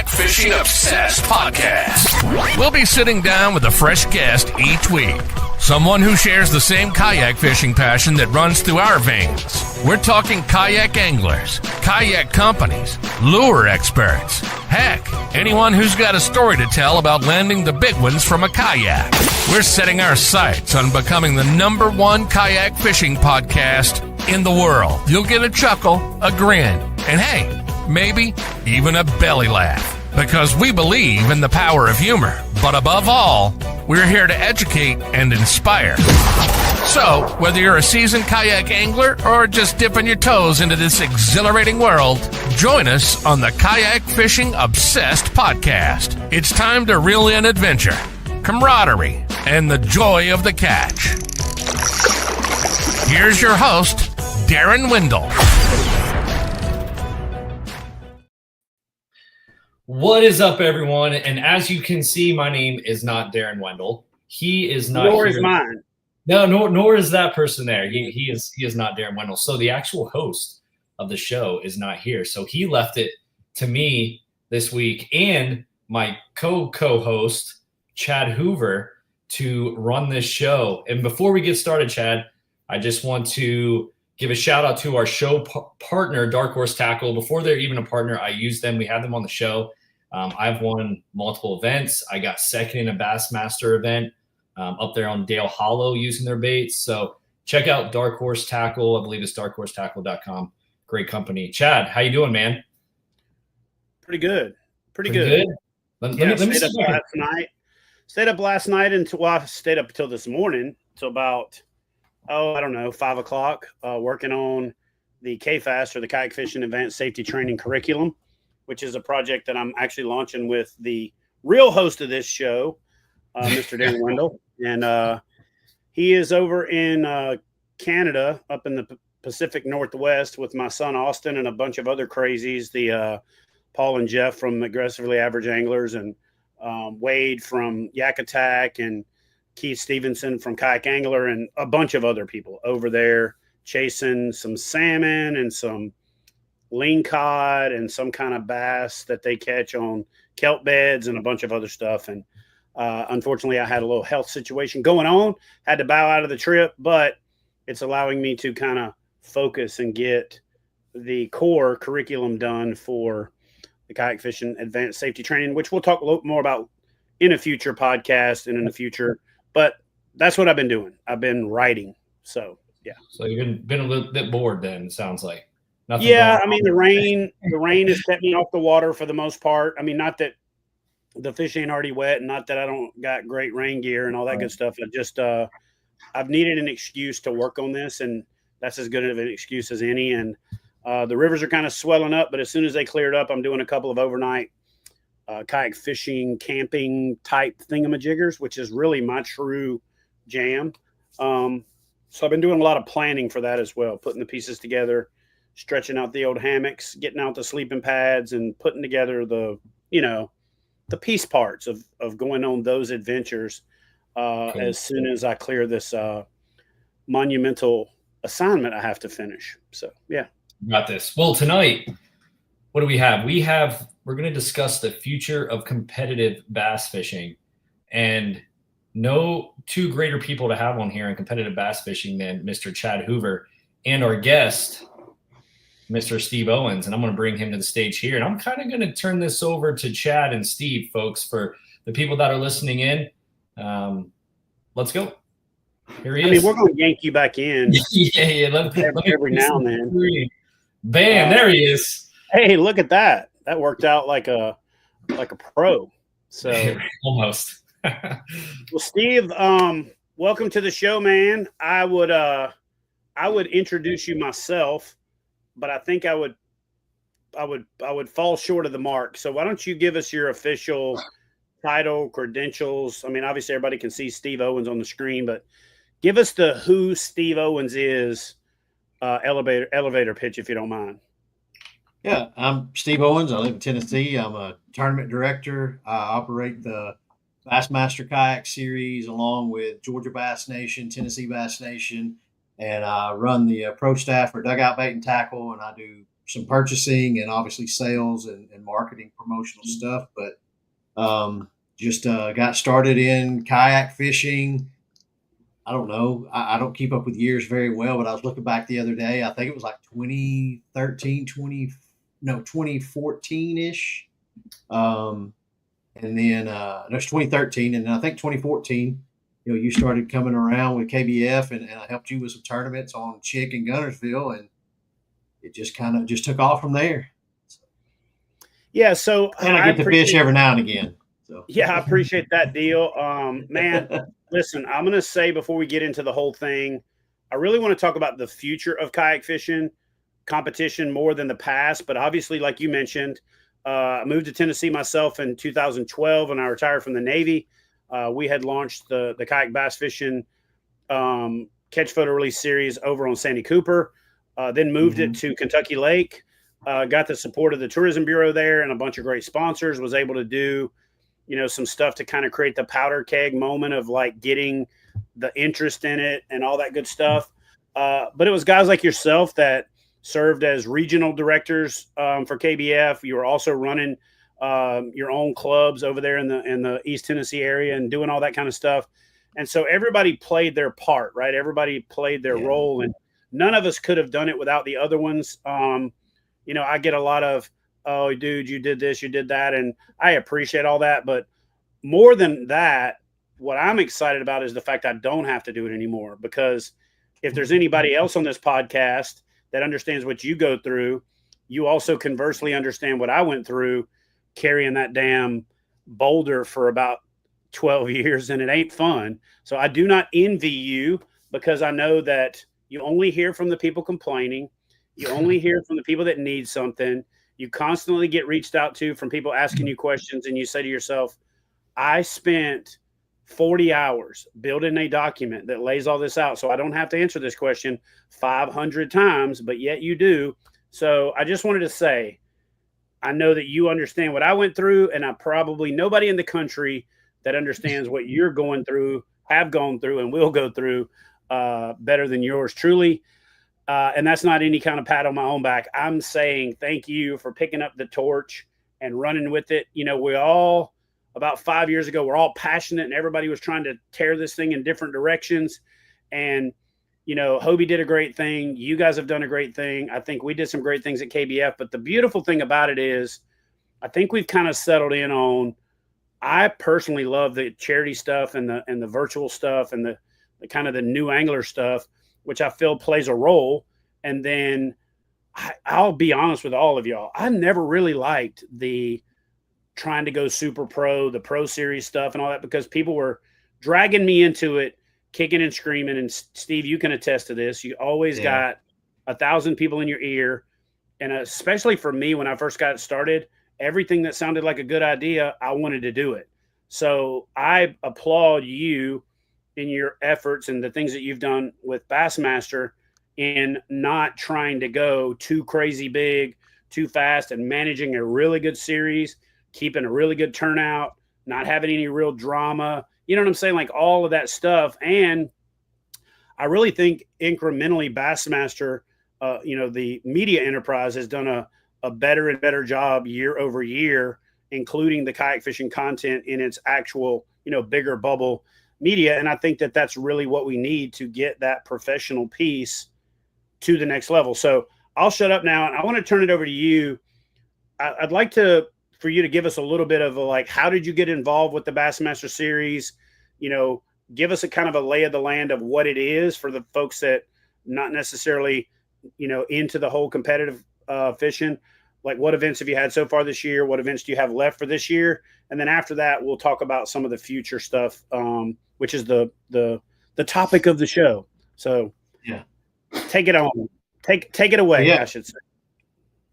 Fishing Obsessed podcast. We'll be sitting down with a fresh guest each week. Someone who shares the same kayak fishing passion that runs through our veins. We're talking kayak anglers, kayak companies, lure experts. Heck, anyone who's got a story to tell about landing the big ones from a kayak. We're setting our sights on becoming the #1 kayak fishing podcast in the world. You'll get a chuckle, a grin, and hey, maybe even a belly laugh. Because we believe in the power of humor. But above all, we're here to educate and inspire. So, whether you're a seasoned kayak angler or just dipping your toes into this exhilarating world, join us on the Kayak Fishing Obsessed podcast. It's time to reel in adventure, camaraderie, and the joy of the catch. Here's your host, Darren Wendell. What is up, everyone? And as you can see, my name is not Darren Wendell. He is not. Nor is mine. No, nor is that person there. He is not Darren Wendell. So the actual host of the show is not here. So he left it to me this week and my co-host, Chad Hoover, to run this show. And before we get started, Chad, I just want to give a shout out to our show partner, Dark Horse Tackle. Before they're even a partner, I use them. We have them on the show. I've won multiple events. I got second in a Bassmaster event up there on Dale Hollow using their baits. So check out Dark Horse Tackle. I believe it's darkhorsetackle.com. Great company. Chad, how you doing, man? Pretty good. Let me stayed up last night until I stayed up until this morning, till about 5 o'clock, working on the KFAS, or the Kayak Fishing Advanced Safety Training Curriculum, which is a project that I'm actually launching with the real host of this show, Mr. Darren Wendell. And he is over in Canada, up in the Pacific Northwest, with my son Austin and a bunch of other crazies, the Paul and Jeff from Aggressively Average Anglers, and Wade from Yak Attack, and Keith Stevenson from Kayak Angler, and a bunch of other people over there chasing some salmon and some lean cod and some kind of bass that they catch on kelp beds and a bunch of other stuff. And unfortunately, I had a little health situation going on, had to bow out of the trip, but it's allowing me to kind of focus and get the core curriculum done for the Kayak Fishing Advanced Safety Training, which we'll talk a little more about in a future podcast and in the future. But that's what I've been doing. I've been writing. So, yeah. So you've been a little bit bored then, it sounds like. Nothing yeah, I mean, the rain has kept me off the water for the most part. I mean, not that the fish ain't already wet, and not that I don't got great rain gear and all that good stuff. I just I've needed an excuse to work on this, and that's as good of an excuse as any. And the rivers are kind of swelling up, but as soon as they cleared up, I'm doing a couple of overnight kayak fishing, camping type thingamajiggers, which is really my true jam. So I've been doing a lot of planning for that as well, putting the pieces together, stretching out the old hammocks, getting out the sleeping pads, and putting together the piece parts of going on those adventures as soon as I clear this monumental assignment I have to finish. So, yeah. Got this. Well, tonight, what do we have? We're going to discuss the future of competitive bass fishing, and no two greater people to have on here in competitive bass fishing than Mr. Chad Hoover and our guest, Mr. Steve Owens. And I'm going to bring him to the stage here. And I'm kind of going to turn this over to Chad and Steve, folks, for the people that are listening in. Let's go. Here he is. I mean, we're going to yank you back in. Yeah. Every now and then. Bam, there he is. Hey, look at that. That worked out like a pro. So almost. Well, Steve, welcome to the show, man. I would introduce you myself, but I think I would fall short of the mark. So why don't you give us your official title, credentials? I mean, obviously everybody can see Steve Owens on the screen, but give us the who Steve Owens is elevator pitch, if you don't mind. Yeah, I'm Steve Owens. I live in Tennessee. I'm a tournament director. I operate the Bassmaster Kayak Series along with Georgia Bass Nation, Tennessee Bass Nation, and I run the pro staff for Dugout Bait and Tackle, and I do some purchasing and obviously sales and marketing promotional stuff. But just got started in kayak fishing. I don't know. I don't keep up with years very well, but I was looking back the other day. I think it was like 2014-ish. And then no, it's 2013. And then I think 2014, you started coming around with KBF and I helped you with some tournaments on Chick and Gunnersville. And it just kind of just took off from there. Yeah. So and I get to fish every now and again. So yeah, I appreciate that deal. Man, listen, I'm going to say before we get into the whole thing, I really want to talk about the future of kayak fishing competition more than the past. But obviously, like you mentioned, I moved to Tennessee myself in 2012 when I retired from the Navy. We had launched the Kayak Bass Fishing Catch Photo Release Series over on Sandy Cooper, then moved it to Kentucky Lake, got the support of the Tourism Bureau there and a bunch of great sponsors, was able to do some stuff to kind of create the powder keg moment of like getting the interest in it and all that good stuff. But it was guys like yourself that served as regional directors for KBF. You were also running your own clubs over there in the East Tennessee area and doing all that kind of stuff. And so everybody played their part, right? Everybody played their role, and none of us could have done it without the other ones. I get a lot of, oh, dude, you did this, you did that. And I appreciate all that. But more than that, what I'm excited about is the fact I don't have to do it anymore, because if there's anybody else on this podcast that understands what you go through, you also conversely understand what I went through carrying that damn boulder for about 12 years, and it ain't fun. So I do not envy you, because I know that you only hear from the people complaining. You only hear from the people that need something. You constantly get reached out to from people asking you questions, and you say to yourself, I spent 40 hours building a document that lays all this out, so I don't have to answer this question 500 times, but yet you do. So I just wanted to say, I know that you understand what I went through, and I probably nobody in the country that understands what you're going through, have gone through, and will go through better than yours truly. And that's not any kind of pat on my own back. I'm saying thank you for picking up the torch and running with it. We all, about 5 years ago, we're all passionate, and everybody was trying to tear this thing in different directions. And, Hobie did a great thing. You guys have done a great thing. I think we did some great things at KBF. But the beautiful thing about it is I think we've kind of settled in on, I personally love the charity stuff and the virtual stuff and the kind of the new angler stuff, which I feel plays a role. And then I'll be honest with all of y'all, I never really liked the trying to go super pro, the pro series stuff and all that, because people were dragging me into it kicking and screaming. And Steve, you can attest to this. You always got 1,000 people in your ear. And especially for me, when I first got started, everything that sounded like a good idea, I wanted to do it. So I applaud you in your efforts and the things that you've done with Bassmaster in not trying to go too crazy big, too fast, and managing a really good series, keeping a really good turnout, not having any real drama. You know what I'm saying? Like all of that stuff. And I really think incrementally Bassmaster, the media enterprise has done a better and better job year over year, including the kayak fishing content in its actual, bigger bubble media. And I think that that's really what we need to get that professional piece to the next level. So I'll shut up now and I want to turn it over to you. I'd like for you to give us a little bit of how did you get involved with the Bassmaster series? Give us a kind of a lay of the land of what it is for the folks that not necessarily, into the whole competitive fishing. Like what events have you had so far this year? What events do you have left for this year? And then after that, we'll talk about some of the future stuff, which is the topic of the show. So take it on. Take it away, I should say.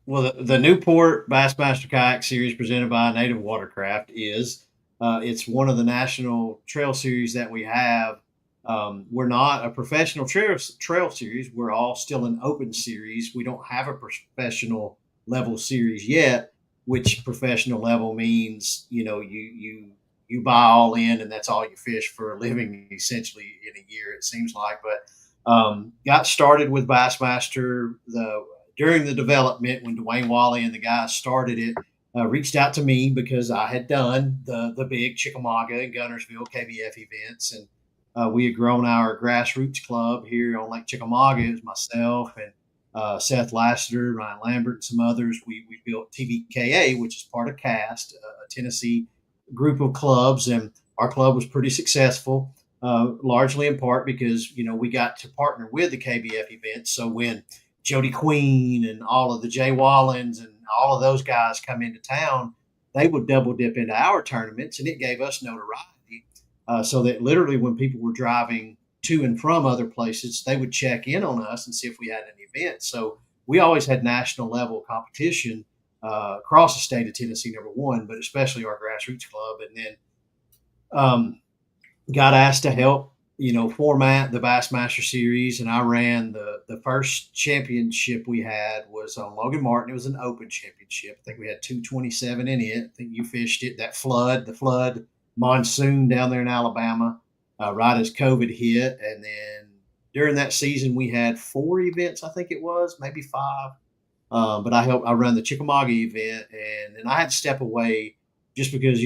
Well, the Newport Bassmaster Kayak Series presented by Native Watercraft is it's one of the national trail series that we have. We're not a professional trail series. We're all still an open series. We don't have a professional level series yet, which professional level means, you buy all in and that's all you fish for a living essentially in a year, it seems like. But got started with Bassmaster during the development when Dwayne Wally and the guys started it. Reached out to me because I had done the big Chickamauga and Gunnersville KBF events, and we had grown our grassroots club here on Lake Chickamauga. It was myself and Seth Lassiter, Ryan Lambert, and some others. We built TVKA, which is part of CAST, a Tennessee group of clubs, and our club was pretty successful, largely in part because we got to partner with the KBF events. So when Jody Queen and all of the Jay Wallens and all of those guys come into town, they would double dip into our tournaments, and it gave us notoriety. So that literally when people were driving to and from other places, they would check in on us and see if we had an event. So we always had national level competition across the state of Tennessee, number one, but especially our grassroots club. And then got asked to help format the Bassmaster series, and I ran the first championship we had was on Logan Martin. It was an open championship. I think we had 227 in it. I think you fished it. The flood monsoon down there in Alabama, right as COVID hit, and then during that season we had 4 events. I think it was maybe 5, but I run the Chickamauga event, and then I had to step away just because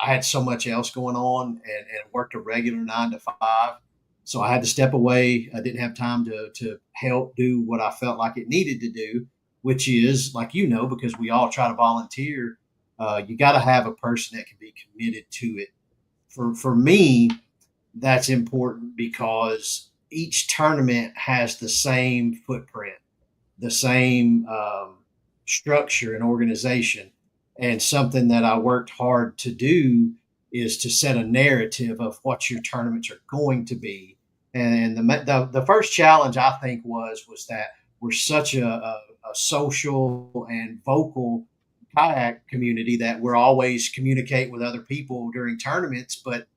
I had so much else going on and worked a regular 9 to 5. So I had to step away. I didn't have time to help do what I felt like it needed to do, which is because we all try to volunteer. You got to have a person that can be committed to it. For me, that's important because each tournament has the same footprint, the same structure and organization. And something that I worked hard to do is to set a narrative of what your tournaments are going to be. And the first challenge, I think, was that we're such a social and vocal kayak community that we're always communicate with other people during tournaments. But,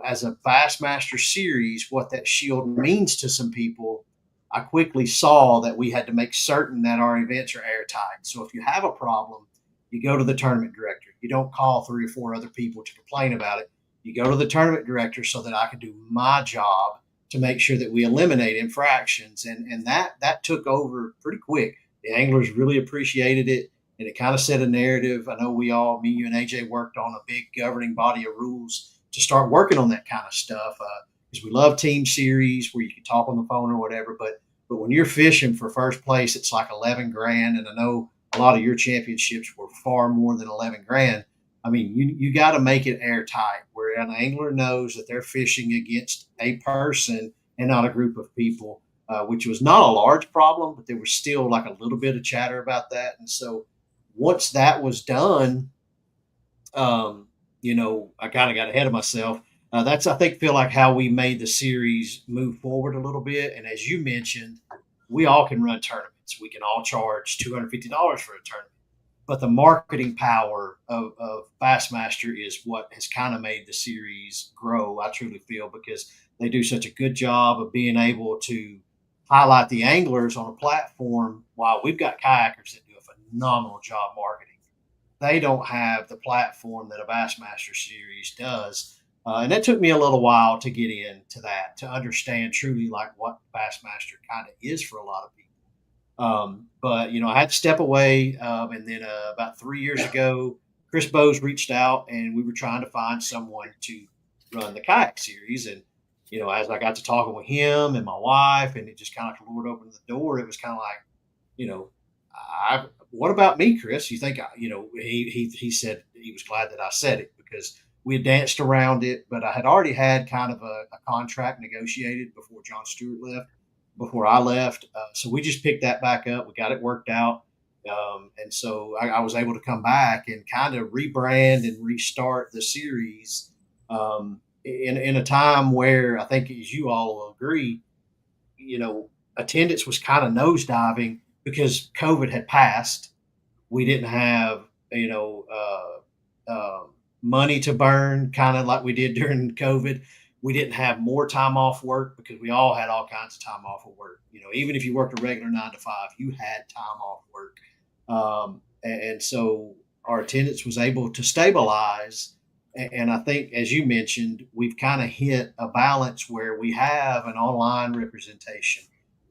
as a Bassmaster series, what that shield means to some people, I quickly saw that we had to make certain that our events are airtight. So if you have a problem, you go to the tournament director. You don't call 3 or 4 other people to complain about it. You go to the tournament director so that I can do my job to make sure that we eliminate infractions. And that took over pretty quick. The anglers really appreciated it, and it kind of set a narrative. I know me, you, and AJ worked on a big governing body of rules to start working on that kind of stuff because we love team series where you can talk on the phone or whatever. But when you're fishing for first place, it's like 11 grand. And I know a lot of your championships were far more than 11 grand. I mean, you got to make it airtight where an angler knows that they're fishing against a person and not a group of people, which was not a large problem, but there was still like a little bit of chatter about that. And so once that was done, I kind of got ahead of myself. that's, I think, feel like how we made the series move forward a little bit. And as you mentioned, we all can run tournaments. We can all charge $250 for a tournament. But the marketing power of Bassmaster is what has kind of made the series grow, I truly feel, because they do such a good job of being able to highlight the anglers on a platform, while we've got kayakers that do a phenomenal job marketing. They don't have the platform that a Bassmaster series does. And that took me a little while to get into that, to understand truly like what Bassmaster kind of is for a lot of people. But I had to step away. And then about 3 years ago, Chris Bowes reached out, and we were trying to find someone to run the kayak series. And, as I got to talking with him and my wife, and it just kind of like the Lord opened the door, it was kind of like, what about me, Chris? You think, he said he was glad that I said it, because we had danced around it, but I had already had kind of a contract negotiated before John Stewart left, before I left. So we just picked that back up. We got it worked out. And so I was able to come back and kind of rebrand and restart the series in a time where I think, as you all will agree, attendance was kind of nosediving because COVID had passed. We didn't have, money to burn, kind of like we did during COVID. We didn't have more time off work because we all had all kinds of time off of work. Even if you worked a regular 9 to 5, you had time off work. And so our attendance was able to stabilize. And I think, as you mentioned, we've kind of hit a balance where we have an online representation.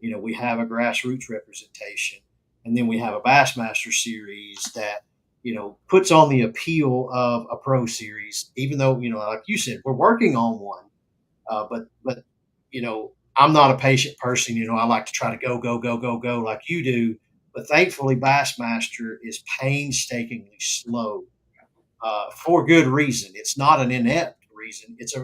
We have a grassroots representation, and then we have a Bassmaster series that, puts on the appeal of a pro series, even though, like you said, we're working on one. But I'm not a patient person. I like to try to go like you do. But thankfully, Bassmaster is painstakingly slow for good reason. It's not an inept reason. It's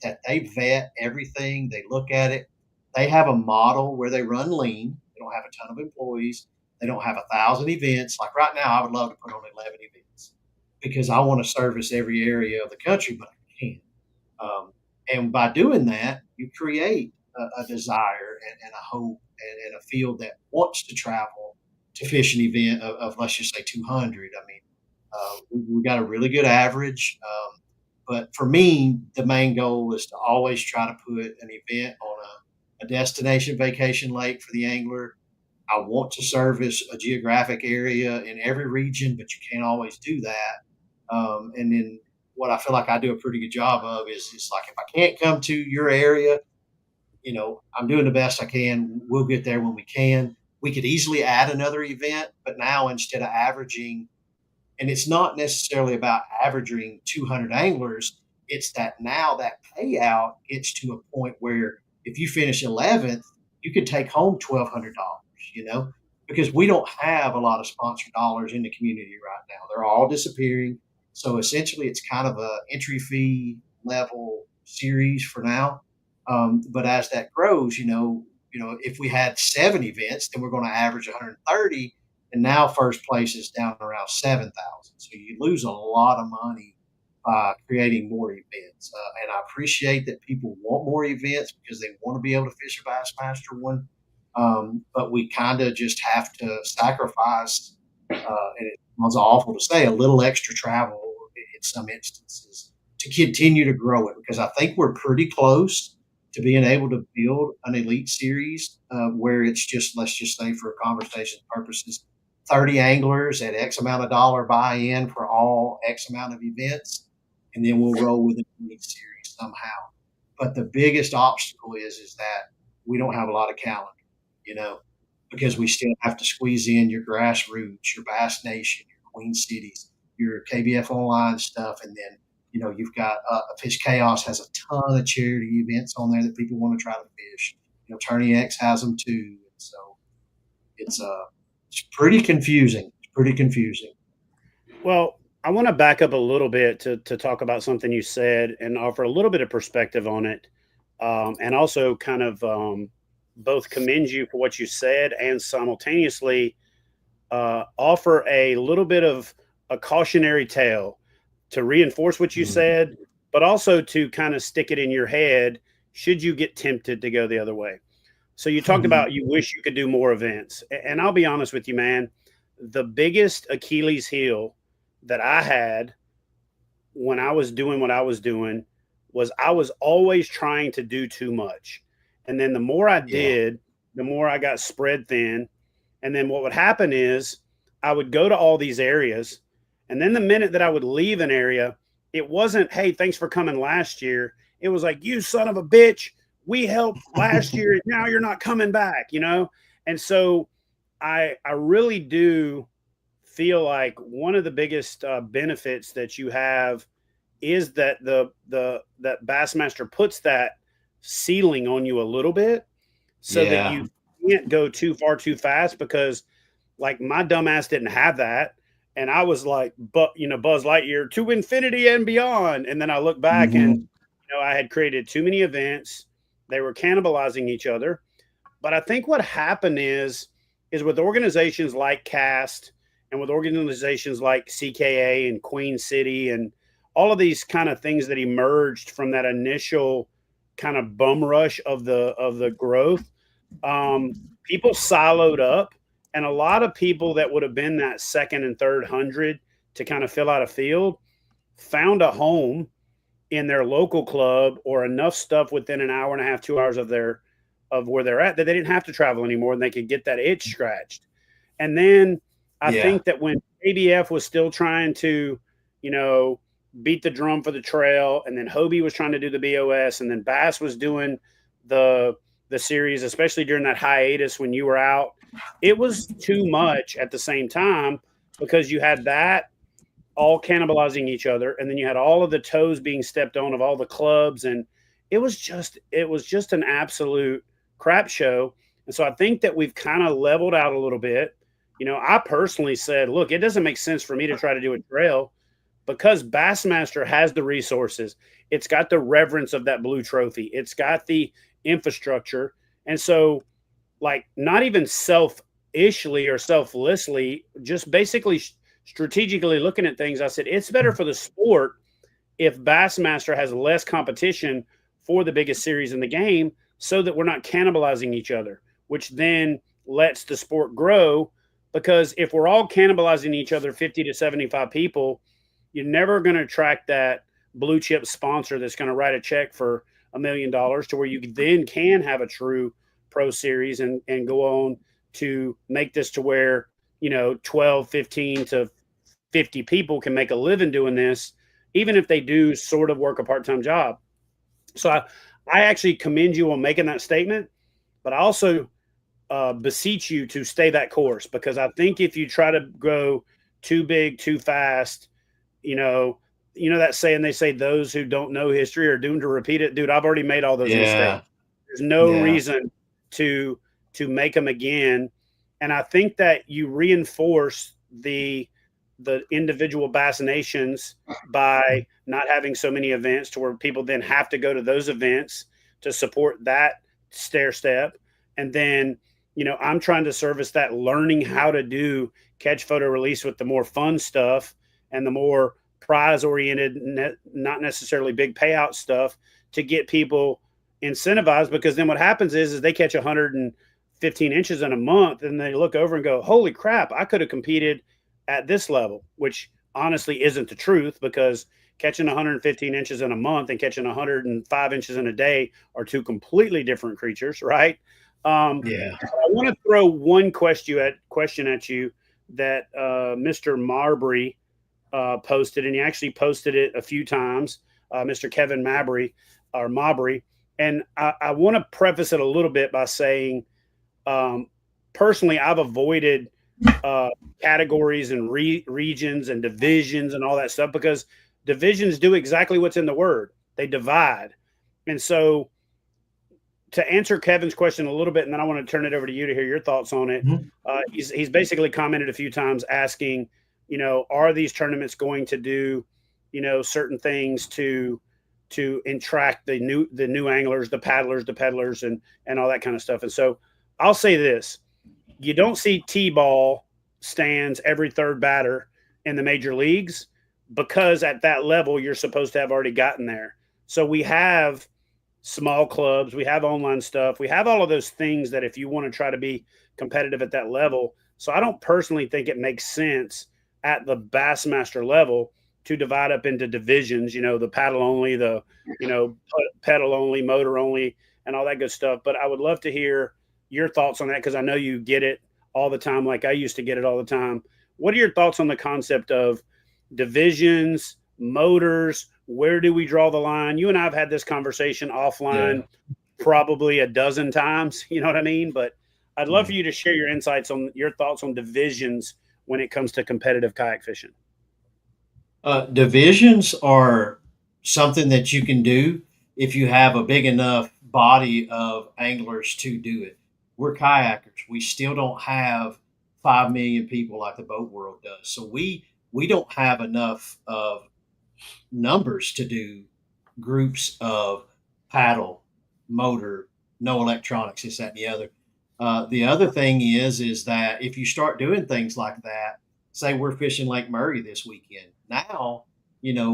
that they vet everything. They look at it. They have a model where they run lean. They don't have a ton of employees. They don't have 1,000 events. Like right now, I would love to put on 11 events because I want to service every area of the country, but I can't. And by doing that, you create a desire and a hope and a field that wants to travel to fish an event of let's just say 200. I mean, we got a really good average. But for me, the main goal is to always try to put an event on a destination vacation lake for the angler. I want to service a geographic area in every region, but you can't always do that. And then what I feel like I do a pretty good job of is it's like, if I can't come to your area, I'm doing the best I can. We'll get there when we can. We could easily add another event, but now instead of averaging, and it's not necessarily about averaging 200 anglers, it's that now that payout gets to a point where if you finish 11th, you could take home $1,200, because we don't have a lot of sponsored dollars in the community right now. They're all disappearing. So essentially it's kind of a entry fee level series for now. But as that grows, if we had 7 events, then we're going to average 130. And now first place is down around 7,000. So you lose a lot of money by creating more events. And I appreciate that people want more events because they want to be able to fish a Bassmaster one. But we kind of just have to sacrifice, and it was awful to say, a little extra travel in some instances to continue to grow it, because I think we're pretty close to being able to build an elite series where it's just, let's just say for conversation purposes, 30 anglers at X amount of dollar buy-in for all X amount of events, and then we'll roll with an elite series somehow. But the biggest obstacle is that we don't have a lot of calendar, because we still have to squeeze in your grassroots, your Bass Nation, your Queen Cities, your KBF online stuff, and then you've got Fish Chaos has a ton of charity events on there that people want to try to fish. Tourney X has them too, so it's pretty confusing. It's pretty confusing. Well, I want to back up a little bit to talk about something you said and offer a little bit of perspective on it, and also kind of both commend you for what you said and simultaneously offer a little bit of a cautionary tale to reinforce what you said but also to kind of stick it in your head should you get tempted to go the other way. So you talked about you wish you could do more events. And I'll be honest with you, man, the biggest Achilles heel that I had when I was doing what I was doing was I was always trying to do too much. And then the more I did, the more I got spread thin. And then what would happen is I would go to all these areas. And then the minute that I would leave an area, it wasn't, hey, thanks for coming last year. It was like, you son of a bitch, we helped last year. Now you're not coming back, you know? And so I really do feel like one of the biggest benefits that you have is that that Bassmaster puts that ceiling on you a little bit so that you can't go too far too fast, because like my dumbass didn't have that. And I was like, but Buzz Lightyear to infinity and beyond. And then I look back and, I had created too many events. They were cannibalizing each other. But I think what happened is with organizations like CAST and with organizations like CKA and Queen City and all of these kind of things that emerged from that initial kind of bum rush of the growth, people siloed up, and a lot of people that would have been that second and third 100 to kind of fill out a field found a home in their local club or enough stuff within an hour and a half, 2 hours of where they're at that they didn't have to travel anymore, and they could get that itch scratched. And then I think that when ABF was still trying to, beat the drum for the trail, and then Hobie was trying to do the BOS, and then Bass was doing the series, especially during that hiatus when you were out, it was too much at the same time, because you had that all cannibalizing each other, and then you had all of the toes being stepped on of all the clubs, and it was just an absolute crap show. And so I think that we've kind of leveled out a little bit. I personally said, look, it doesn't make sense for me to try to do a trail, because Bassmaster has the resources. It's got the reverence of that blue trophy. It's got the infrastructure. And so, like, not even selfishly or selflessly, just basically strategically looking at things, I said, it's better for the sport if Bassmaster has less competition for the biggest series in the game, so that we're not cannibalizing each other, which then lets the sport grow. Because if we're all cannibalizing each other, 50 to 75 people, you're never going to attract that blue chip sponsor that's going to write a check for $1 million to where you then can have a true pro series and go on to make this to where, 12, 15 to 50 people can make a living doing this, even if they do sort of work a part-time job. So I actually commend you on making that statement, but I also beseech you to stay that course, because I think if you try to go too big, too fast, that saying, they say those who don't know history are doomed to repeat it. Dude, I've already made all those mistakes. There's no reason to make them again. And I think that you reinforce the individual Bass Nations by not having so many events to where people then have to go to those events to support that stair step. And then, I'm trying to service that learning how to do catch, photo, release with the more fun stuff and the more prize oriented, not necessarily big payout stuff, to get people incentivized. Because then what happens is they catch 115 inches in a month, and they look over and go, holy crap, I could have competed at this level, which honestly isn't the truth, because catching 115 inches in a month and catching 105 inches in a day are two completely different creatures, right? I want to throw one question at you that Mr. Marbury posted, and he actually posted it a few times, Mr. Kevin Mabry. And I want to preface it a little bit by saying, personally, I've avoided categories and regions and divisions and all that stuff, because divisions do exactly what's in the word. They divide. And so to answer Kevin's question a little bit, and then I want to turn it over to you to hear your thoughts on it. He's basically commented a few times asking, are these tournaments going to do, certain things to attract the new anglers, the paddlers, the peddlers, and all that kind of stuff. And so I'll say this: you don't see T-ball stands every third batter in the major leagues, because at that level, you're supposed to have already gotten there. So we have small clubs, we have online stuff, we have all of those things that if you want to try to be competitive at that level. So I don't personally think it makes sense at the Bassmaster level to divide up into divisions, the paddle only, the, pedal only, motor only, and all that good stuff. But I would love to hear your thoughts on that, because I know you get it all the time, like I used to get it all the time. What are your thoughts on the concept of divisions, motors? Where do we draw the line? You and I have had this conversation offline probably a dozen times, you know what I mean? But I'd love for you to share your insights on your thoughts on divisions when it comes to competitive kayak fishing. Divisions are something that you can do if you have a big enough body of anglers to do it. We're kayakers. We still don't have 5 million people like the boat world does. So we don't have enough of numbers to do groups of paddle, motor, no electronics, this, that, and the other. The other thing is that if you start doing things like that, say we're fishing Lake Murray this weekend. Now,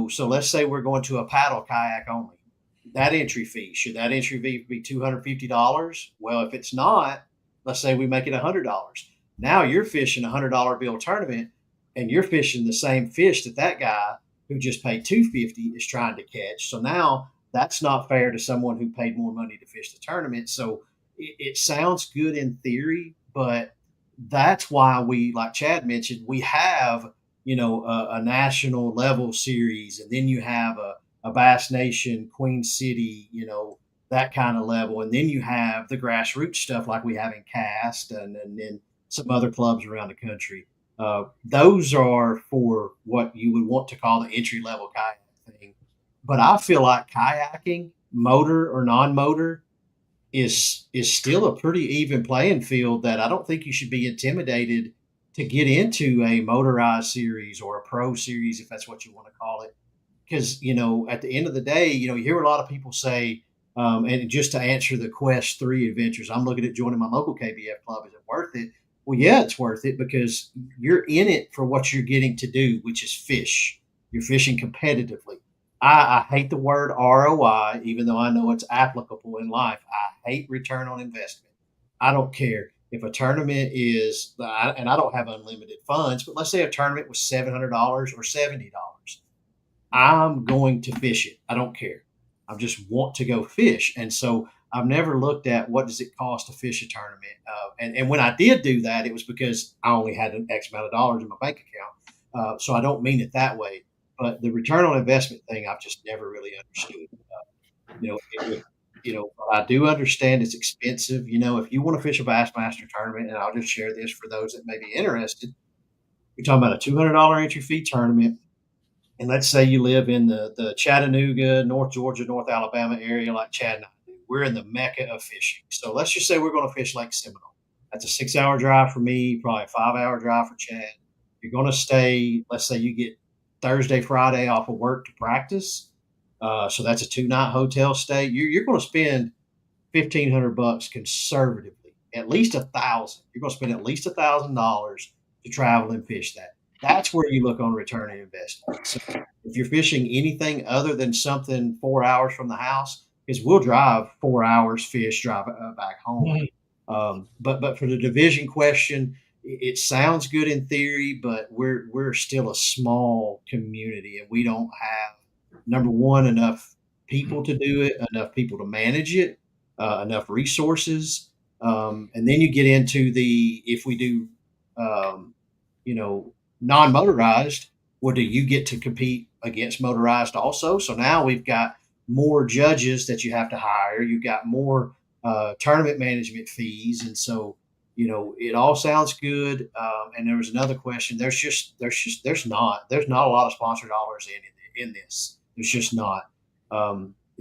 so let's say we're going to a paddle kayak only. That entry fee, should that entry fee be $250? Well, if it's not, let's say we make it $100. Now you're fishing a $100 bill tournament, and you're fishing the same fish that guy who just paid $250 is trying to catch. So now that's not fair to someone who paid more money to fish the tournament. So it sounds good in theory, but that's why we, like Chad mentioned, we have, a national level series, and then you have a Bass Nation, Queen City, that kind of level. And then you have the grassroots stuff like we have in Cast and then some other clubs around the country. Those are for what you would want to call the entry level kayak thing. But I feel like kayaking, motor or non-motor, is still a pretty even playing field, that I don't think you should be intimidated to get into a motorized series or a pro series, if that's what you want to call it. Because, at the end of the day, you hear a lot of people say, and just to answer the Quest 3 adventures, I'm looking at joining my local KBF club. Is it worth it? Well, yeah, it's worth it, because you're in it for what you're getting to do, which is fish. You're fishing competitively. I hate the word ROI, even though I know it's applicable in life. I hate return on investment. I don't care if a tournament is, and I don't have unlimited funds, but let's say a tournament was $700 or $70. I'm going to fish it. I don't care. I just want to go fish. And so I've never looked at what does it cost to fish a tournament. And when I did do that, it was because I only had an X amount of dollars in my bank account. So I don't mean it that way. But the return on investment thing, I've just never really understood. But I do understand it's expensive. If you want to fish a Bassmaster tournament, and I'll just share this for those that may be interested, you're talking about a $200 entry fee tournament. And let's say you live in the Chattanooga, North Georgia, North Alabama area like Chad and I do. We're in the mecca of fishing. So let's just say we're going to fish Lake Seminole. That's a 6-hour drive for me, probably a 5-hour drive for Chad. You're going to stay, let's say you get Thursday, Friday off of work to practice. So that's a 2-night hotel stay. You're going to spend $1,500 conservatively, at least $1,000. You're going to spend at least $1,000 to travel and fish that. That's where you look on return on investment. So if you're fishing anything other than something 4 hours from the house, because we'll drive 4 hours, fish, drive back home. But for the division question, it sounds good in theory, but we're still a small community, and we don't have, number one, enough people to do it, enough people to manage it, enough resources. And then you get into if we do, non-motorized, well, do you get to compete against motorized also? So now we've got more judges that you have to hire. You've got more tournament management fees. And so, it all sounds good. And there was another question. There's not a lot of sponsor dollars in this. There's just not.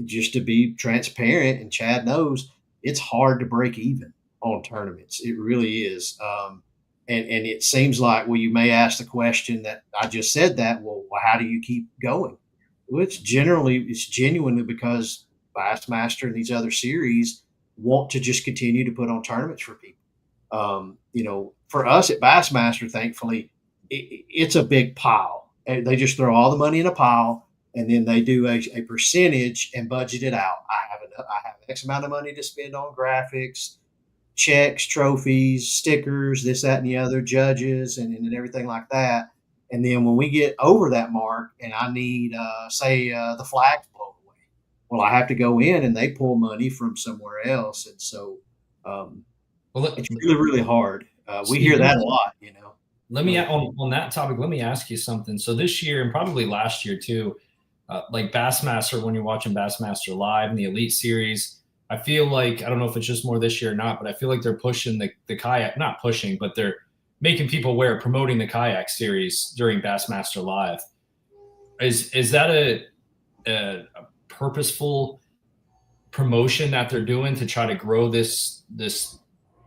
Just to be transparent, and Chad knows, it's hard to break even on tournaments. It really is. And it seems like, well, you may ask the question that I just said that, well, how do you keep going? Well, it's genuinely because Bassmaster and these other series want to just continue to put on tournaments for people. For us at Bassmaster, thankfully, it's a big pile. They just throw all the money in a pile, and then they do a percentage and budget it out. I have X amount of money to spend on graphics, checks, trophies, stickers, this, that, and the other, judges, and everything like that. And then when we get over that mark, and I need, the flags blown away, well, I have to go in and they pull money from somewhere else, and so it's really, really hard. We hear that a lot, you know. Let me on that topic. Let me ask you something. So this year and probably last year too, like Bassmaster, when you're watching Bassmaster Live and the Elite Series, I feel like, I don't know if it's just more this year or not, but I feel like they're pushing the kayak, not pushing, but they're making people aware, promoting the Kayak Series during Bassmaster Live. Is that a purposeful promotion that they're doing to try to grow the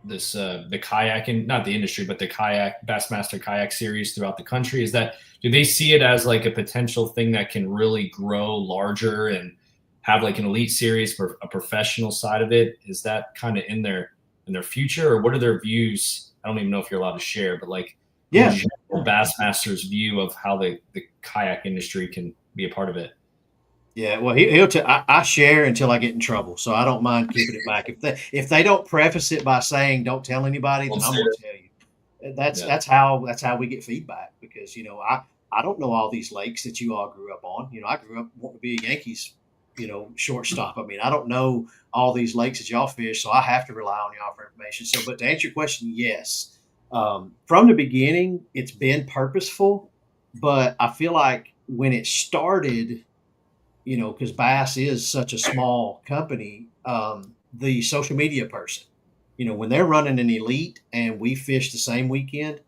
kayaking, not the industry, but the Bassmaster Kayak Series throughout the country? Do they see it as like a potential thing that can really grow larger and have like an elite series for a professional side of it? Is that kind of in their future, or what are their views? I don't even know if you're allowed to share, but like, yeah, Bassmaster's view of how the kayak industry can be a part of it. Yeah, well, he'll I share until I get in trouble, so I don't mind keeping it back. If they don't preface it by saying "don't tell anybody," then I'm going to tell you. That's how we get feedback, because I don't know all these lakes that you all grew up on. I grew up wanting to be a Yankees shortstop. I mean, I don't know all these lakes that y'all fish, so I have to rely on y'all for information. So, but to answer your question, yes, from the beginning, it's been purposeful, but I feel like when it started, because Bass is such a small company, the social media person, when they're running an elite and we fish the same weekend,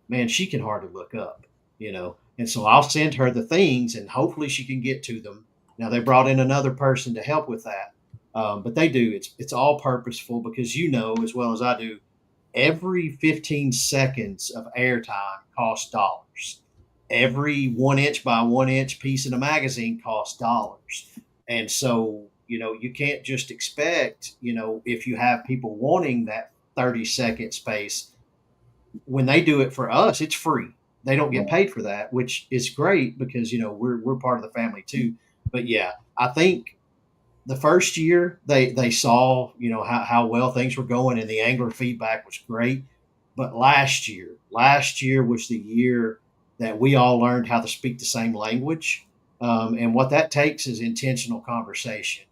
man, she can hardly look up, and so I'll send her the things and hopefully she can get to them. Now they brought in another person to help with that. But they do, it's all purposeful, because as well as I do, every 15 seconds of airtime costs dollars. Every 1 inch by 1 inch piece in a magazine costs dollars. And so, you can't just expect, if you have people wanting that 30-second space, when they do it for us, it's free. They don't get paid for that, which is great, because, we're part of the family too. But yeah, I think the first year they saw, how well things were going, and the angler feedback was great. But last year was the year that we all learned how to speak the same language. And what that takes is intentional conversation,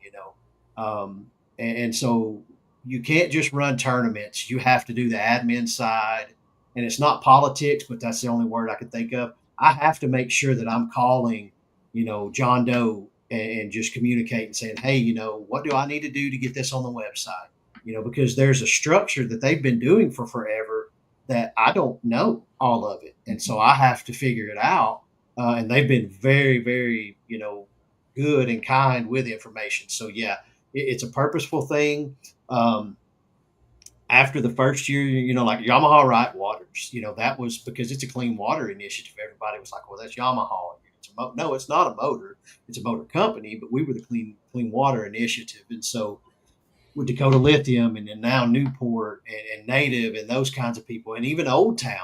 and so you can't just run tournaments. You have to do the admin side, and it's not politics, but that's the only word I could think of. I have to make sure that I'm calling, John Doe, and just communicating, saying, hey, what do I need to do to get this on the website? Because there's a structure that they've been doing for forever that I don't know all of it. And so I have to figure it out. And they've been very, very, good and kind with information. So yeah, it's a purposeful thing. After the first year, like Yamaha Right Waters, that was because it's a clean water initiative. Everybody was like, well, that's Yamaha. No, it's not a motor. It's a motor company, but we were the clean water initiative. And so with Dakota Lithium, and then now Newport and Native and those kinds of people, and even Old Town,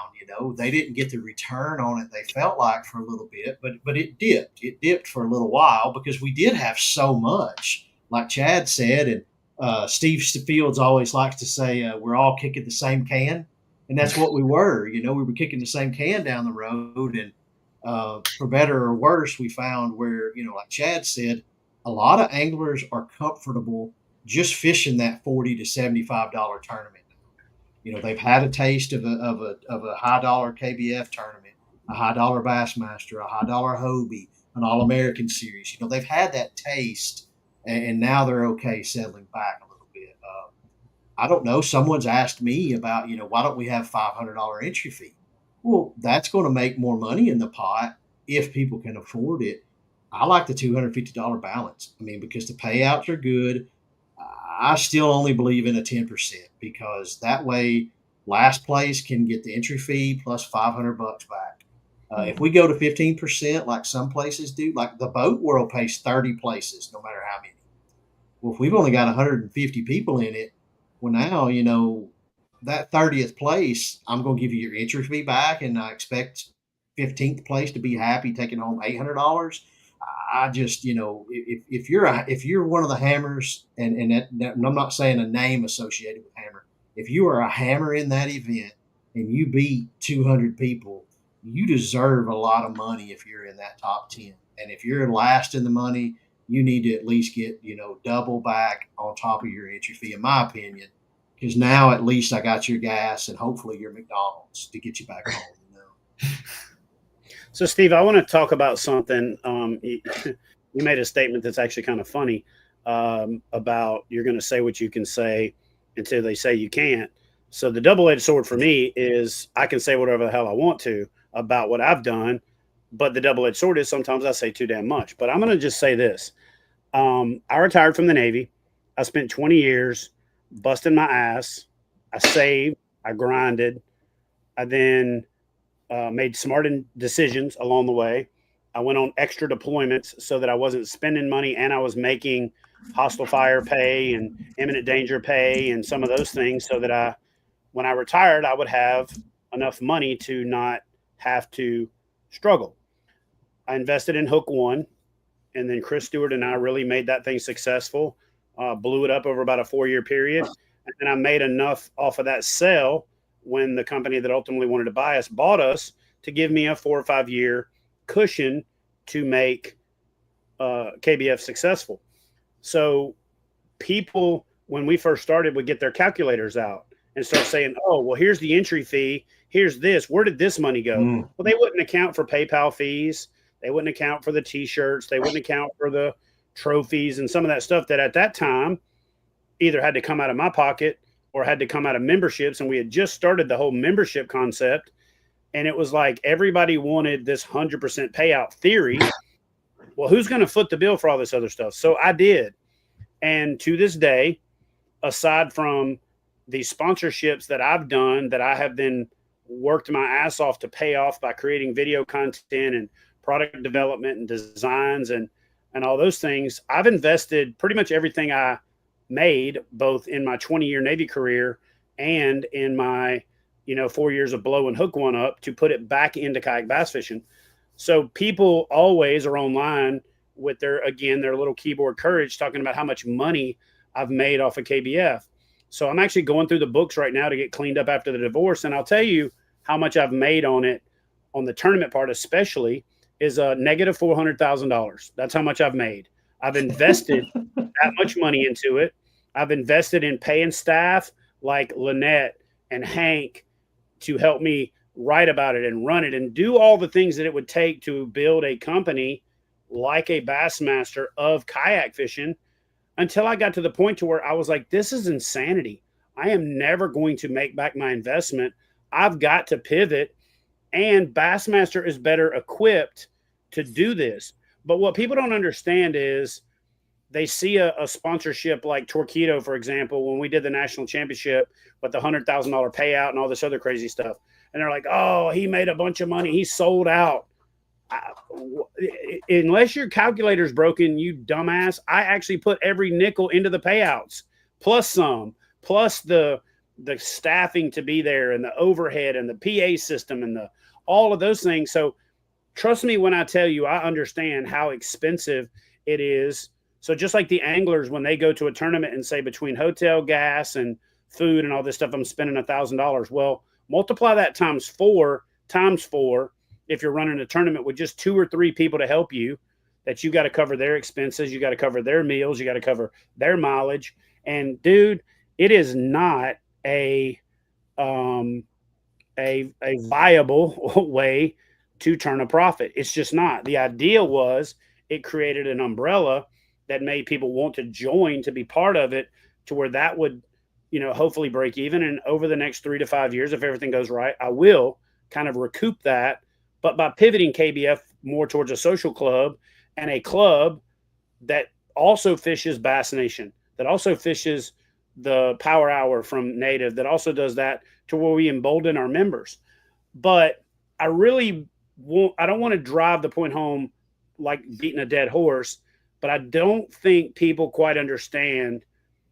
they didn't get the return on it they felt like for a little bit, but it dipped. It dipped for a little while because we did have so much, like Chad said, and Steve Fields always likes to say, we're all kicking the same can. And that's what we were. We were kicking the same can down the road. And for better or worse, we found where, like Chad said, a lot of anglers are comfortable just fishing that $40 to $75 tournament. They've had a taste of a high dollar KBF tournament, a high dollar Bassmaster, a high dollar Hobie, an All American Series. They've had that taste, and now they're okay settling back a little bit. I don't know. Someone's asked me about, why don't we have $500 entry fee? Well, that's going to make more money in the pot if people can afford it. I like the $250 balance. I mean, because the payouts are good. I still only believe in a 10%, because that way last place can get the entry fee plus $500 back. If we go to 15%, like some places do, like the boat world pays 30 places, no matter how many. Well, if we've only got 150 people in it, well, now, that 30th place, I'm going to give you your entry fee back, and I expect 15th place to be happy taking home $800. I just, if you're one of the hammers, and I'm not saying a name associated with hammer, if you are a hammer in that event and you beat 200 people, you deserve a lot of money if you're in that top 10. And if you're last in the money, you need to at least get, double back on top of your entry fee, in my opinion, because now at least I got your gas and hopefully your McDonald's to get you back home. So, Steve, I want to talk about something. You made a statement that's actually kind of funny about you're going to say what you can say until they say you can't. So the double-edged sword for me is I can say whatever the hell I want to about what I've done, but the double-edged sword is sometimes I say too damn much. But I'm going to just say this. I retired from the Navy. I spent 20 years busting my ass. I saved. I grinded. I then made smart decisions along the way. I went on extra deployments so that I wasn't spending money and I was making hostile fire pay and imminent danger pay and some of those things so that when I retired, I would have enough money to not have to struggle. I invested in Hook One, and then Chris Stewart and I really made that thing successful, blew it up over about a 4-year period. And then I made enough off of that sale when the company that ultimately wanted to buy us bought us to give me a 4 or 5 year cushion to make KBF successful. So people, when we first started, would get their calculators out and start saying, oh, well, here's the entry fee. Here's this. Where did this money go? Well, they wouldn't account for PayPal fees. They wouldn't account for the T-shirts. They wouldn't account for the trophies and some of that stuff that at that time either had to come out of my pocket or had to come out of memberships. And we had just started the whole membership concept. And it was like everybody wanted this 100% payout theory. Well, who's going to foot the bill for all this other stuff? So I did. And to this day, aside from the sponsorships that I've done, that I have then worked my ass off to pay off by creating video content and product development and designs and all those things, I've invested pretty much everything I made, both in my 20-year Navy career and in my 4 years of blow and hook one up, to put it back into kayak bass fishing. So people always are online with their little keyboard courage talking about how much money I've made off of KBF. So I'm actually going through the books right now to get cleaned up after the divorce. And I'll tell you how much I've made on it, on the tournament part especially, is a negative $400,000. That's how much I've made. I've invested that much money into it. I've invested in paying staff like Lynette and Hank to help me write about it and run it and do all the things that it would take to build a company like a Bassmaster of kayak fishing, until I got to the point to where I was like, this is insanity. I am never going to make back my investment. I've got to pivot, and Bassmaster is better equipped to do this. But what people don't understand is they see a sponsorship like Torqeedo, for example, when we did the national championship with the $100,000 payout and all this other crazy stuff. And they're like, oh, he made a bunch of money. He sold out. Unless your calculator's broken, you dumbass, I actually put every nickel into the payouts, plus some, plus the staffing to be there and the overhead and the PA system and all of those things. So trust me when I tell you, I understand how expensive it is. So just like the anglers, when they go to a tournament and say between hotel, gas, and food and all this stuff, I'm spending $1,000. Well, multiply that times four if you're running a tournament with just 2 or 3 people to help you, that you got to cover their expenses, you got to cover their meals, you got to cover their mileage. And dude, it is not a viable way to turn a profit. It's just not. The idea was it created an umbrella that made people want to join, to be part of it, to where that would, hopefully break even. And over the next 3 to 5 years, if everything goes right, I will kind of recoup that. But by pivoting KBF more towards a social club and a club that also fishes Bass Nation, that also fishes the Power Hour from Native, that also does that, to where we embolden our members. But I don't want to drive the point home like beating a dead horse, but I don't think people quite understand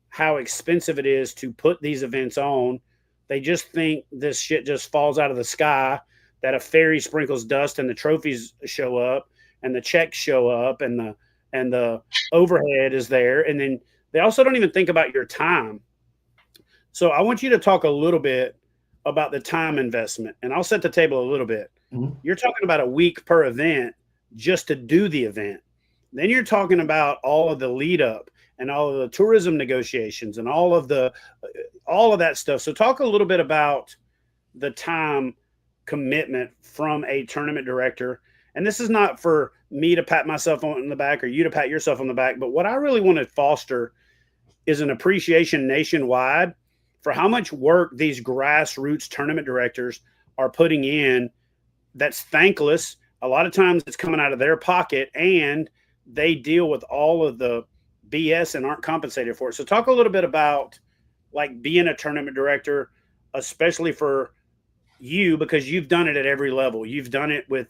how expensive it is to put these events on. They just think this shit just falls out of the sky, that a ferry sprinkles dust and the trophies show up and the checks show up and the overhead is there. And then they also don't even think about your time. So I want you to talk a little bit about the time investment, and I'll set the table a little bit. Mm-hmm. You're talking about a week per event just to do the event. Then you're talking about all of the lead up and all of the tourism negotiations and all of that stuff. So talk a little bit about the time commitment from a tournament director. And this is not for me to pat myself on the back or you to pat yourself on the back, but what I really want to foster is an appreciation nationwide for how much work these grassroots tournament directors are putting in. That's thankless. A lot of times it's coming out of their pocket, and they deal with all of the BS and aren't compensated for it. So talk a little bit about like being a tournament director, especially for you, because you've done it at every level. You've done it with,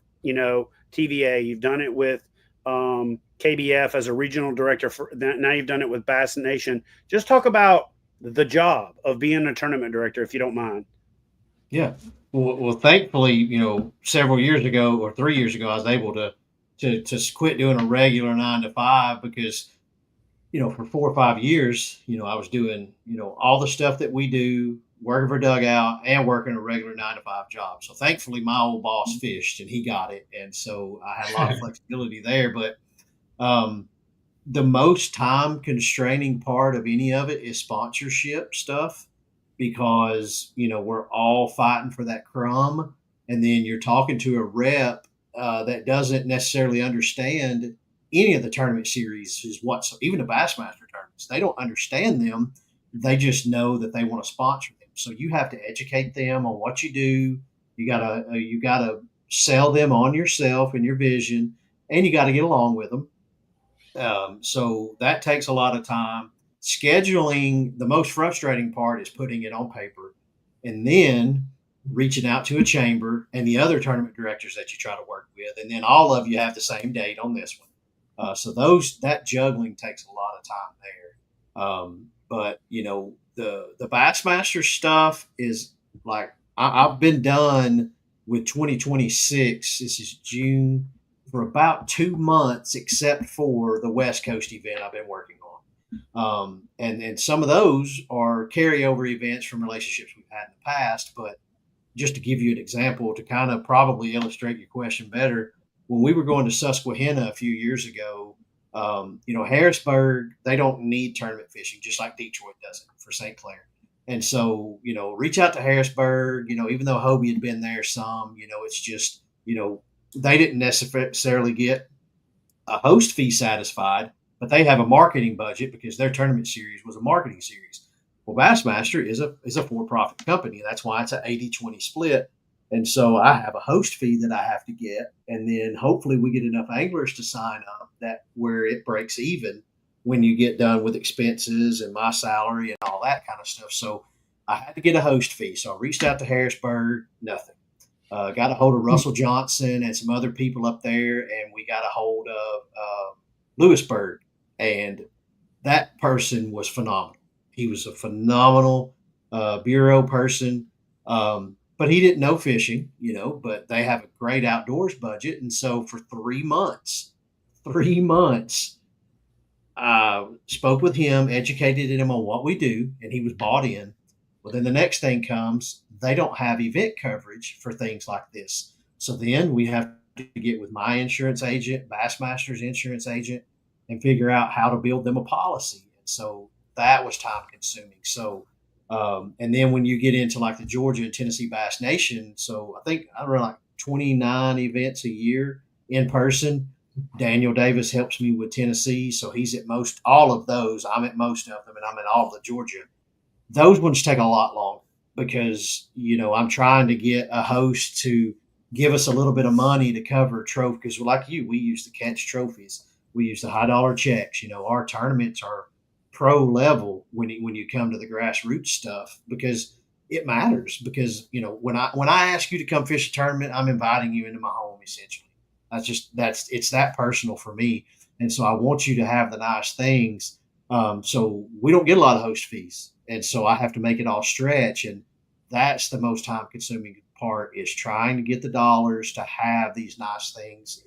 TVA. You've done it with KBF as a regional director. Now you've done it with Bass Nation. Just talk about the job of being a tournament director, if you don't mind. Yeah. Well, thankfully, several years ago or 3 years ago, I was able to quit doing a regular 9 to 5 because, for 4 or 5 years, I was doing, all the stuff that we do, working for dugout and working a regular 9 to 5 job. So thankfully my old boss fished and he got it. And so I had a lot of flexibility there, but, the most time constraining part of any of it is sponsorship stuff, because, we're all fighting for that crumb. And then you're talking to a rep that doesn't necessarily understand any of the tournament series even the Bassmaster tournaments. They don't understand them. They just know that they want to sponsor them. So you have to educate them on what you do. You gotta sell them on yourself and your vision, and you got to get along with them. So that takes a lot of time. Scheduling, the most frustrating part is putting it on paper and then reaching out to a chamber and the other tournament directors that you try to work with. And then all of you have the same date on this one. So that juggling takes a lot of time there. But the Bassmaster stuff is like, I've been done with 2026. This is June, for about 2 months, except for the West Coast event I've been working on. And some of those are carryover events from relationships we've had in the past. But just to give you an example, to kind of probably illustrate your question better, when we were going to Susquehanna a few years ago, Harrisburg, they don't need tournament fishing, just like Detroit doesn't for St. Clair. And so, reach out to Harrisburg, even though Hobie had been there some, it's just, they didn't necessarily get a host fee satisfied, but they have a marketing budget because their tournament series was a marketing series. Well, Bassmaster is a for-profit company. That's why it's an 80-20 split. And so I have a host fee that I have to get. And then hopefully we get enough anglers to sign up that where it breaks even when you get done with expenses and my salary and all that kind of stuff. So I had to get a host fee. So I reached out to Harrisburg, nothing. Got a hold of Russell Johnson and some other people up there, and we got a hold of Lewisburg, and that person was phenomenal. He was a phenomenal bureau person, but he didn't know fishing, but they have a great outdoors budget. And so for 3 months, I spoke with him, educated him on what we do, and he was bought in. Well, then the next thing comes, they don't have event coverage for things like this. So then we have to get with my insurance agent, Bassmaster's insurance agent, and figure out how to build them a policy. And so that was time consuming. So, and then when you get into like the Georgia and Tennessee Bass Nation, so I think I run like 29 events a year in person. Daniel Davis helps me with Tennessee. So he's at all of those. I'm at most of them, and I'm in all of the Georgia. Those ones take a lot longer because, I'm trying to get a host to give us a little bit of money to cover trophy. Because like we use to catch trophies. We use the high dollar checks. Our tournaments are pro level when you come to the grassroots stuff, because it matters. Because, when I ask you to come fish a tournament, I'm inviting you into my home, essentially. It's that personal for me. And so I want you to have the nice things. So we don't get a lot of host fees. And so I have to make it all stretch. And that's the most time consuming part is trying to get the dollars to have these nice things.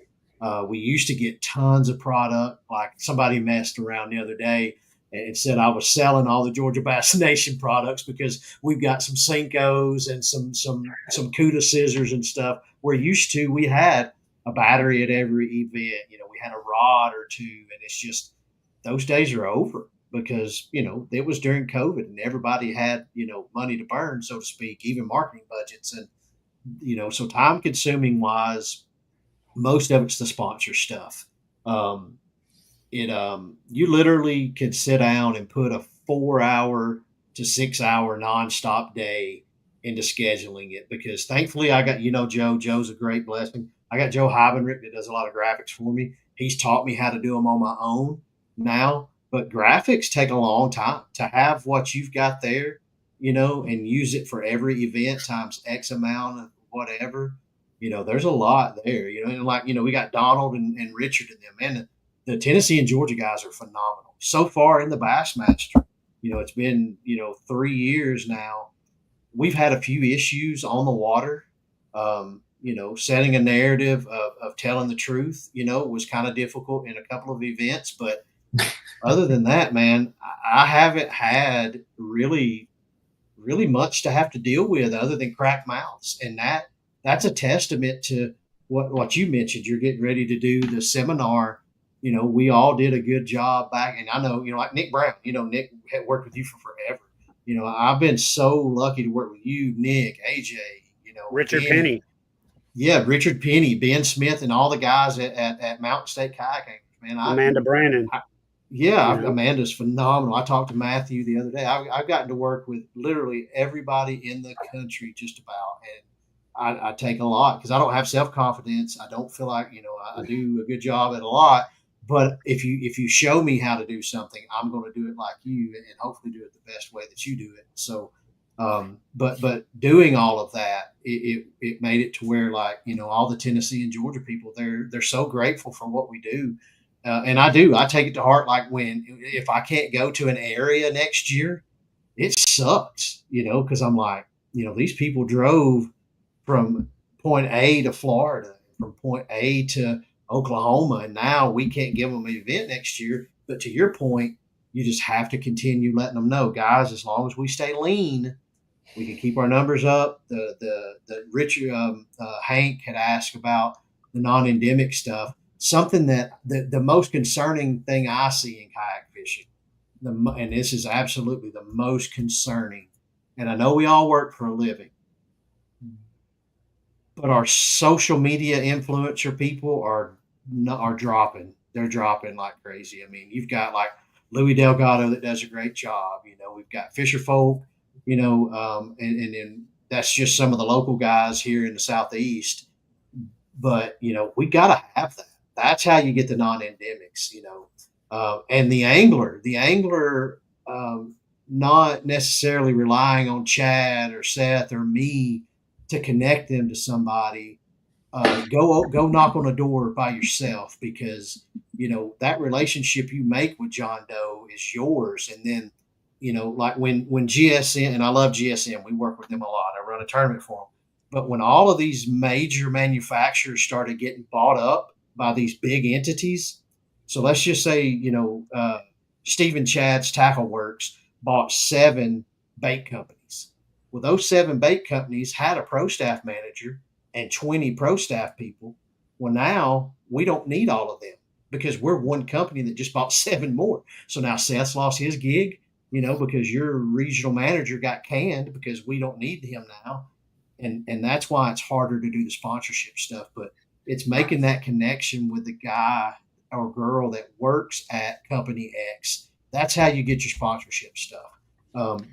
We used to get tons of product. Like somebody messed around the other day and said I was selling all the Georgia Bass Nation products because we've got some Senkos and some Cuda scissors and stuff. Where used to we had a battery at every event. We had a rod or two, and it's just those days are over because it was during COVID and everybody had money to burn, so to speak, even marketing budgets, and so time consuming wise, most of it's the sponsor stuff. You literally could sit down and put a 4-hour to 6-hour nonstop day into scheduling it because thankfully I got, Joe's a great blessing. I got Joe Heibenrick that does a lot of graphics for me. He's taught me how to do them on my own now, but graphics take a long time to have what you've got there, and use it for every event times X amount of whatever. There's a lot there, and we got Donald and Richard in them, and the Tennessee and Georgia guys are phenomenal. So far in the Bassmaster, it's been, 3 years now. We've had a few issues on the water, setting a narrative of telling the truth, was kind of difficult in a couple of events. But other than that, man, I haven't had really much to have to deal with other than cracked mouths. And that's a testament to what you mentioned. You're getting ready to do the seminar. We all did a good job back. And I know, like Nick Brown, Nick had worked with you for forever. I've been so lucky to work with you, Nick, AJ, Richard Ben, Penny. Yeah, Richard Penny, Ben Smith, and all the guys at Mountain State Kayak, man. Amanda Brannon. Amanda's phenomenal. I talked to Matthew the other day. I've gotten to work with literally everybody in the country just about, and I take a lot because I don't have self-confidence. I don't feel like, I do a good job at a lot. But if you show me how to do something, I'm going to do it like you and hopefully do it the best way that you do it. So, but doing all of that, it made it to where all the Tennessee and Georgia people, they're so grateful for what we do. And I take it to heart. Like if I can't go to an area next year, it sucks, because I'm like, these people drove from point A to Florida, from point A to Oklahoma, and now we can't give them an event next year. But to your point, you just have to continue letting them know, guys, as long as we stay lean, we can keep our numbers up. The Richard Hank had asked about the non-endemic stuff. Something that the most concerning thing I see in kayak fishing, and this is absolutely the most concerning, and I know we all work for a living, but our social media influencer people are dropping. They're dropping like crazy. I mean, you've got like Louis Delgado that does a great job. We've got Fisher Folk, and then that's just some of the local guys here in the Southeast. But, we got to have that. That's how you get the non-endemics, and the angler, not necessarily relying on Chad or Seth or me to connect them to somebody. Go knock on a door by yourself because, that relationship you make with John Doe is yours. And then, like when GSM, and I love GSM, we work with them a lot. I run a tournament for them. But when all of these major manufacturers started getting bought up by these big entities, so let's just say, Steve Chad's Tackle Works bought 7 bait companies. Well, those 7 bait companies had a pro staff manager and 20 pro staff people. Well, now we don't need all of them because we're one company that just bought 7 more. So now Seth's lost his gig, because your regional manager got canned because we don't need him now. And that's why it's harder to do the sponsorship stuff. But it's making that connection with the guy or girl that works at company X. That's how you get your sponsorship stuff.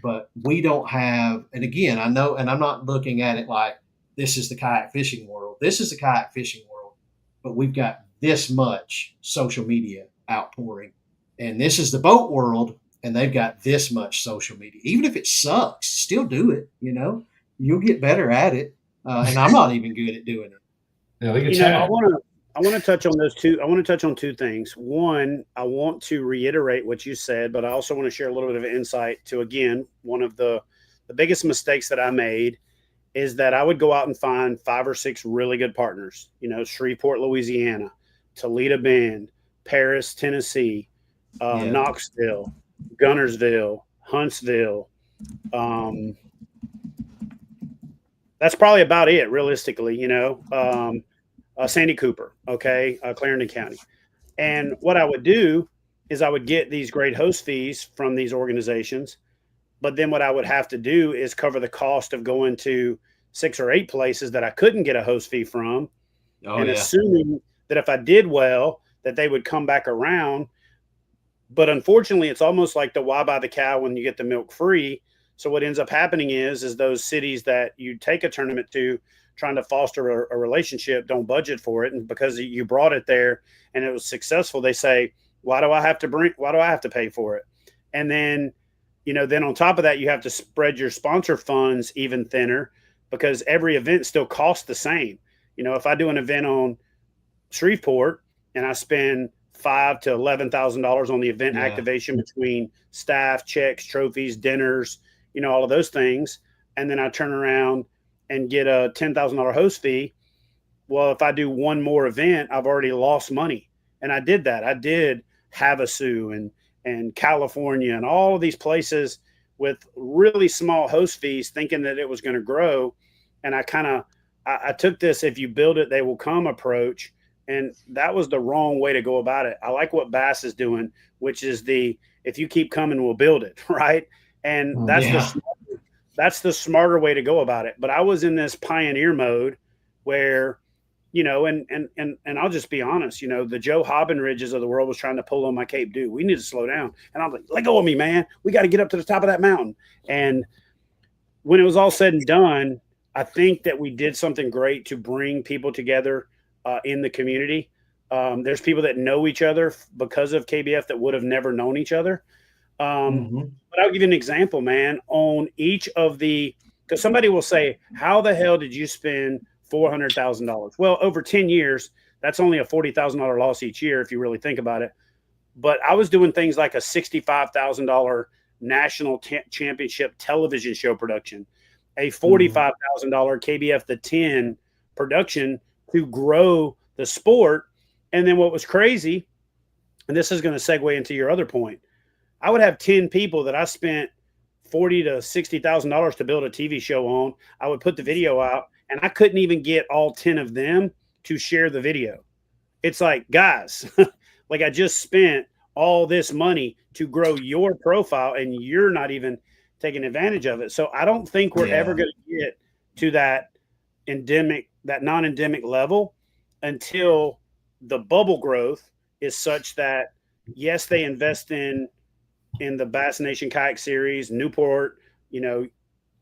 But we don't have, and again, I know, and I'm not looking at it like this is the kayak fishing world. This is the kayak fishing world, but we've got this much social media outpouring, and this is the boat world, and they've got this much social media. Even if it sucks, still do it. You'll get better at it, and I'm not even good at doing it. Yeah, look at Chad. I want to touch on those two. I want to touch on 2 things. One, I want to reiterate what you said, but I also want to share a little bit of insight to, again, one of the biggest mistakes that I made is that I would go out and find 5 or 6 really good partners, Shreveport, Louisiana, Toledo Bend, Paris, Tennessee, Knoxville, Gunnersville, Huntsville. That's probably about it, realistically, Sandy Cooper, okay, Clarendon County. And what I would do is I would get these great host fees from these organizations, but then what I would have to do is cover the cost of going to 6 or 8 places that I couldn't get a host fee from, assuming that if I did well, that they would come back around. But unfortunately, it's almost like the why buy the cow when you get the milk free. So what ends up happening is those cities that you take a tournament to, trying to foster a relationship, don't budget for it, and because you brought it there and it was successful, they say, why do I have to pay for it? And then then on top of that, you have to spread your sponsor funds even thinner, because every event still costs the same. If I do an event on Shreveport and I spend $5,000 to $11,000 on the event activation between staff, checks, trophies, dinners, all of those things, and then I turn around and get a $10,000 host fee. Well, if I do one more event, I've already lost money. And I did that. I did Havasu and California and all of these places with really small host fees, thinking that it was going to grow. And I took this, if you build it, they will come approach. And that was the wrong way to go about it. I like what Bass is doing, which is if you keep coming, we'll build it. Right. And that's the smarter way to go about it. But I was in this pioneer mode where, and I'll just be honest, the Joe Hobbenridges of the world was trying to pull on my Cape Dew. We need to slow down. And I'm like, let go of me, man. We got to get up to the top of that mountain. And when it was all said and done, I think that we did something great to bring people together in the community. There's people that know each other because of KBF that would have never known each other. But I'll give you an example, man, on each of because somebody will say, how the hell did you spend $400,000? Well, over 10 years, that's only a $40,000 loss each year, if you really think about it. But I was doing things like a $65,000 national championship television show production, a $45,000 KBF the 10 production to grow the sport. And then what was crazy, and this is going to segue into your other point, I would have 10 people that I spent $40,000 to $60,000 to build a TV show on. I would put the video out, and I couldn't even get all 10 of them to share the video. It's like, guys, like I just spent all this money to grow your profile, and you're not even taking advantage of it. So I don't think we're ever going to get to that non-endemic level until the bubble growth is such that, yes, they invest in the Bass Nation Kayak Series, Newport,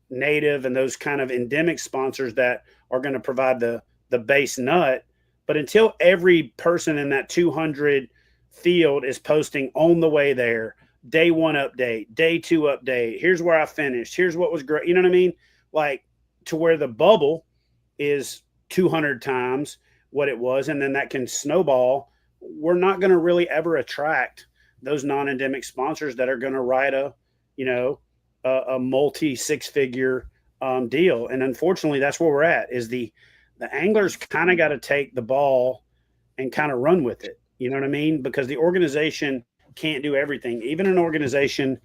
Native, and those kind of endemic sponsors that are going to provide the base nut. But until every person in that 200 field is posting on the way there, day 1 update, day 2 update, here's where I finished, here's what was great, you know what I mean? Like, to where the bubble is 200 times what it was, and then that can snowball, we're not going to really ever attract those non-endemic sponsors that are going to write a multi 6-figure deal. And unfortunately, that's where we're at, is the anglers kind of got to take the ball and kind of run with it. You know what I mean? Because the organization can't do everything. Even an organization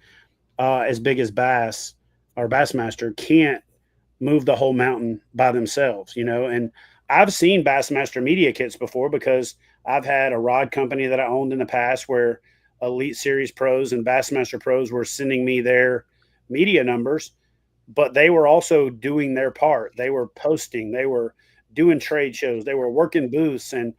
as big as Bass or Bassmaster can't move the whole mountain by themselves, and I've seen Bassmaster media kits before, because I've had a rod company that I owned in the past where Elite Series pros and Bassmaster pros were sending me their media numbers, but they were also doing their part. They were posting, they were doing trade shows, they were working booths. And,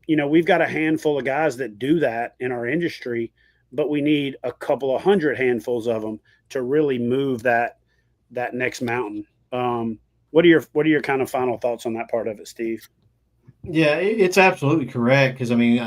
we've got a handful of guys that do that in our industry, but we need a couple of hundred handfuls of them to really move that next mountain. What are your kind of final thoughts on that part of it, Steve? Yeah, it's absolutely correct. Because we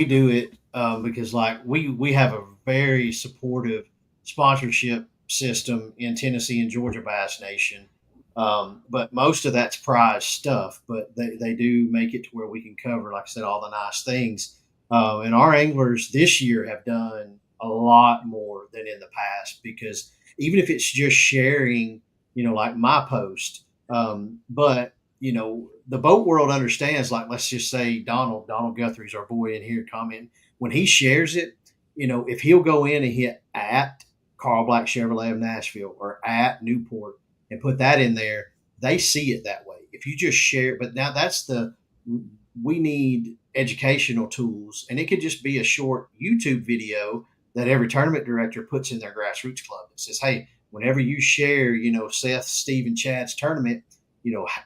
do it because we have a very supportive sponsorship system in Tennessee and Georgia Bass Nation. But most of that's prize stuff, but they do make it to where we can cover, like I said, all the nice things. And our anglers this year have done a lot more than in the past, because even if it's just sharing like my post. But the boat world understands, like, let's just say Donald Guthrie's our boy in here comment. When he shares it, if he'll go in and hit at Carl Black Chevrolet of Nashville or at Newport and put that in there, they see it that way. If you just share, but now we need educational tools, and it could just be a short YouTube video that every tournament director puts in their grassroots club. It says, hey, whenever you share, Seth, Steve, and Chad's tournament,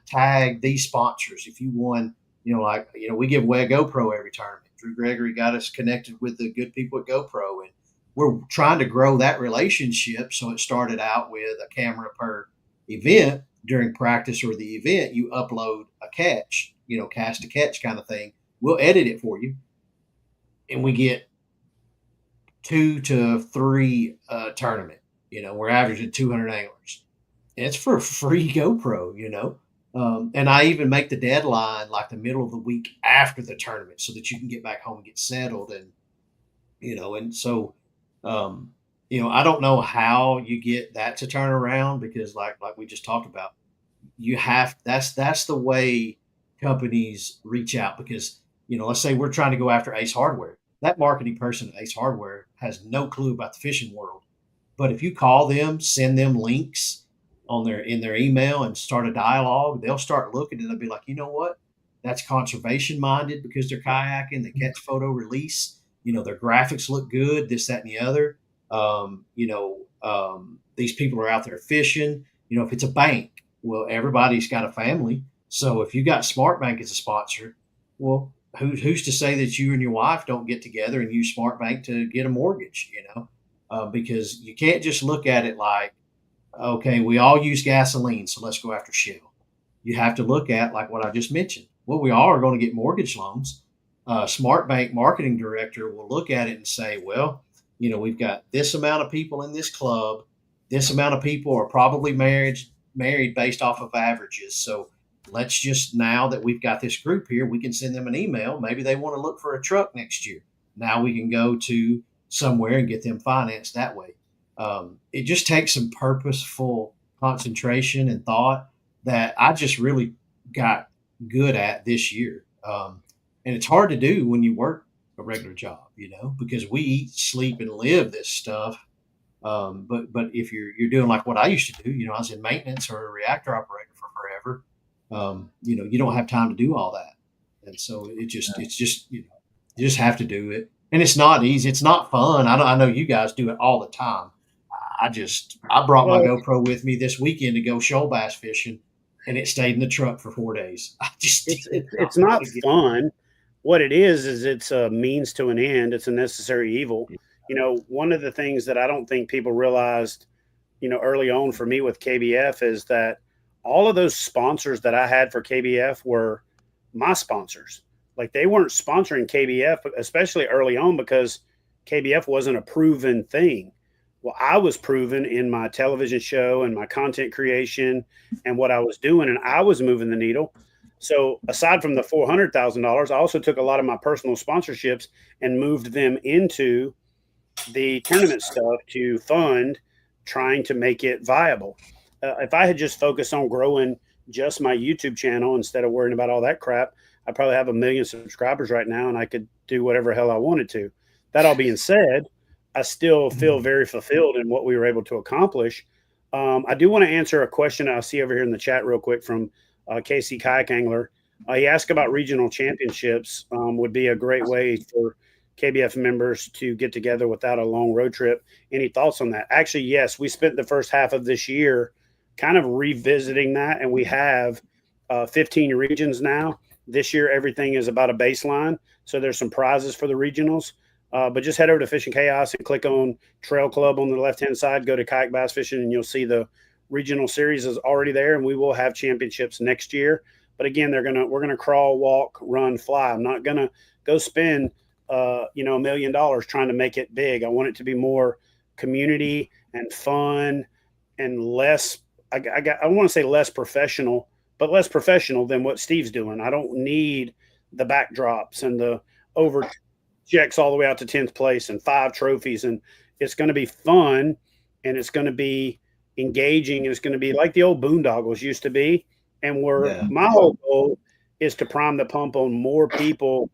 tag these sponsors. If you won, we give away a GoPro every tournament. Drew Gregory got us connected with the good people at GoPro, and we're trying to grow that relationship. So it started out with a camera per event. During practice or the event, you upload a catch, cast to catch kind of thing. We'll edit it for you, and we get 2 to 3 tournament. We're averaging 200 anglers. And it's for a free GoPro, and I even make the deadline like the middle of the week after the tournament so that you can get back home and get settled. And, and so, I don't know how you get that to turn around, because like we just talked about, that's the way companies reach out, because, let's say we're trying to go after Ace Hardware. That marketing person at Ace Hardware has no clue about the fishing world. But if you call them, send them links in their email and start a dialogue, they'll start looking and they'll be like, you know what? That's conservation minded because they're kayaking, they catch, photo, release, their graphics look good, this, that, and the other. These people are out there fishing. If it's a bank, well, everybody's got a family. So if you got Smart Bank as a sponsor, well, who's to say that you and your wife don't get together and use Smart Bank to get a mortgage, because you can't just look at it like, okay, we all use gasoline, so let's go after Shell. You have to look at, like what I just mentioned. Well, we all are going to get mortgage loans. Smart Bank marketing director will look at it and say, well, we've got this amount of people in this club. This amount of people are probably married based off of averages. So let's just, now that we've got this group here, we can send them an email. Maybe they want to look for a truck next year. Now we can go to somewhere and get them financed that way. It just takes some purposeful concentration and thought that I just really got good at this year. And it's hard to do when you work a regular job, because we eat, sleep, and live this stuff. But if you're doing like what I used to do, I was in maintenance or a reactor operator for forever. You don't have time to do all that. And so it's just, you just have to do it. And it's not easy. It's not fun. I know you guys do it all the time. I brought my GoPro with me this weekend to go shoal bass fishing, and it stayed in the truck for 4 days. It's not fun. What it is it's a means to an end. It's a necessary evil. One of the things that I don't think people realized, early on for me with KBF is that all of those sponsors that I had for KBF were my sponsors. Like, they weren't sponsoring KBF, especially early on, because KBF wasn't a proven thing. Well, I was proven in my television show and my content creation and what I was doing, and I was moving the needle. So aside from the $400,000, I also took a lot of my personal sponsorships and moved them into the tournament stuff to fund trying to make it viable. If I had just focused on growing just my YouTube channel instead of worrying about all that crap, I probably have 1 million subscribers right now, and I could do whatever hell I wanted to. That all being said, I still feel very fulfilled in what we were able to accomplish. I do want to answer a question I see over here in the chat real quick from KC Kayak Angler. He asked about regional championships. Would be a great way for KBF members to get together without a long road trip. Any thoughts on that? Actually, yes, we spent the first half of this year kind of revisiting that, and we have 15 regions now. This year, everything is about a baseline. So there's some prizes for the regionals. But just head over to Fishing Chaos and click on Trail Club on the left-hand side. Go to Kayak Bass Fishing, and you'll see the regional series is already there, and we will have championships next year. But again, we're gonna crawl, walk, run, fly. I'm not gonna go spend $1 million trying to make it big. I want it to be more community and fun and less. I want to say less professional, but less professional than what Steve's doing. I don't need the backdrops and the over checks all the way out to 10th place and 5 trophies. And it's going to be fun, and it's going to be engaging, and it's going to be like the old boondoggles used to be. And Yeah. my whole goal is to prime the pump on more people.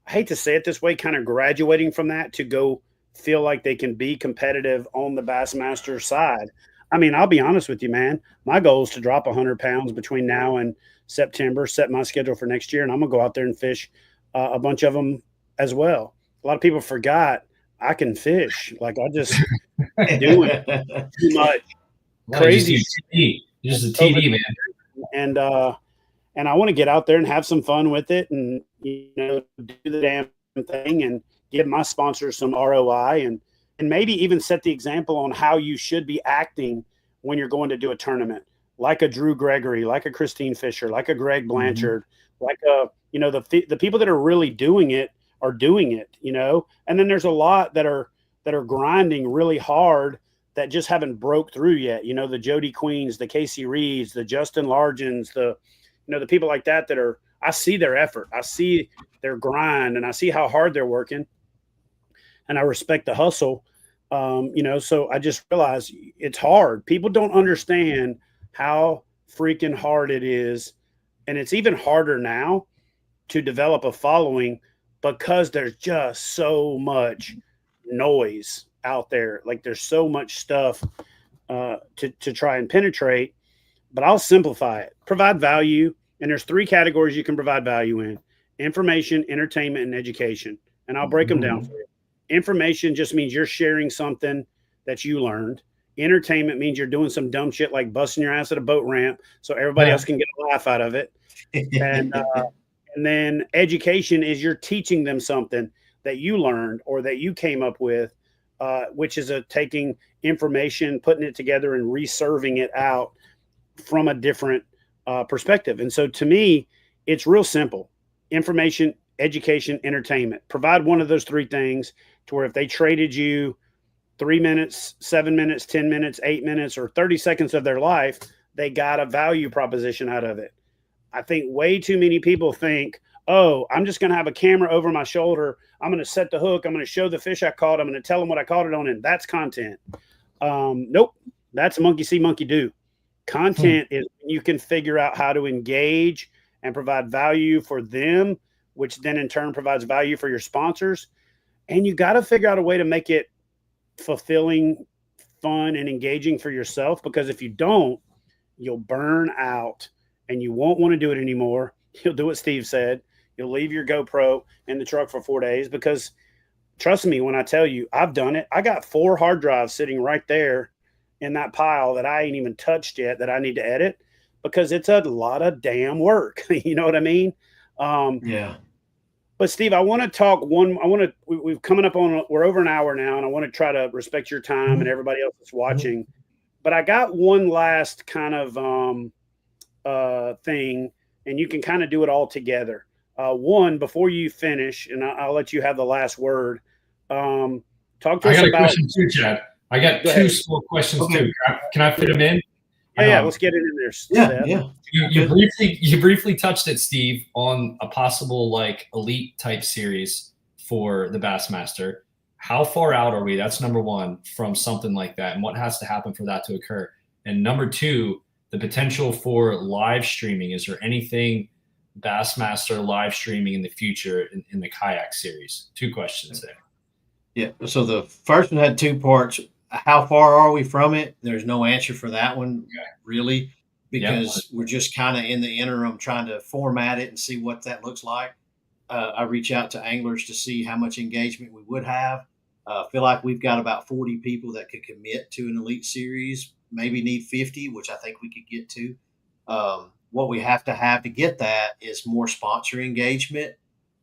I hate to say it this way, kind of graduating from that to go feel like they can be competitive on the Bassmaster side. I mean, I'll be honest with you, man. My goal is to drop 100 pounds between now and September, set my schedule for next year, and I'm going to go out there and fish a bunch of them as well. A lot of people forgot I can fish. Like, I just doing too much crazy TD. Just a TD, man. And I want to get out there and have some fun with it, and do the damn thing and give my sponsors some ROI, and maybe even set the example on how you should be acting when you're going to do a tournament, like a Drew Gregory, like a Christine Fisher, like a Greg Blanchard, like the people that are really doing it are doing it, and then there's a lot that are grinding really hard that just haven't broke through yet. The Jody Queens, the Casey Reeds, the Justin Largens, the people like that I see their effort, I see their grind, and I see how hard they're working, and I respect the hustle. So I just realized it's hard. People don't understand how freaking hard it is. And it's even harder now to develop a following because there's just so much noise out there. Like, there's so much stuff to try and penetrate, but I'll simplify it. Provide value. And there's 3 categories you can provide value in: information, entertainment, and education. And I'll break them down for you. Information just means you're sharing something that you learned. Entertainment means you're doing some dumb shit like busting your ass at a boat ramp so everybody else can get a laugh out of it. And then education is you're teaching them something that you learned or that you came up with, which is taking information, putting it together, and reserving it out from a different perspective. And so to me, it's real simple: information, education, entertainment. Provide one of those 3 things to where if they traded you 3 minutes, 7 minutes, 10 minutes, 8 minutes, or 30 seconds of their life, they got a value proposition out of it. I think way too many people think, oh, I'm just going to have a camera over my shoulder. I'm going to set the hook. I'm going to show the fish I caught. I'm going to tell them what I caught it on, and that's content. Nope. That's monkey see, monkey do. Content is when you can figure out how to engage and provide value for them, which then in turn provides value for your sponsors. And you got to figure out a way to make it fulfilling, fun, and engaging for yourself, because if you don't, you'll burn out and you won't want to do it anymore. You'll do what Steve said. You'll leave your GoPro in the truck for 4 days, because trust me when I tell you, I've done it. I got 4 hard drives sitting right there in that pile that I ain't even touched yet that I need to edit, because it's a lot of damn work. You know what I mean? Yeah. But Steve, I want to talk we've coming up on, we're over an hour now, and I want to try to respect your time and everybody else that's watching. But I got one last kind of thing, and you can kind of do it all together. One, before you finish, and I'll let you have the last word. Talk to us about. I got a question too, Chad. I got 2 small questions too. Can I fit them in? Yeah, let's get it in there. Seth. Yeah. You briefly touched it, Steve, on a possible like elite type series for the Bassmaster. How far out are we? That's number 1 from something like that, and what has to happen for that to occur? And number 2, the potential for live streaming. Is there anything Bassmaster live streaming in the future in the kayak series? 2 questions there. Yeah. So the first one had 2 parts. How far are we from it? There's no answer for that one, really, because we're just kind of in the interim trying to format it and see what that looks like. I reach out to anglers to see how much engagement we would have. Feel like we've got about 40 people that could commit to an elite series, maybe need 50, which I think we could get to. What we have to get that is more sponsor engagement.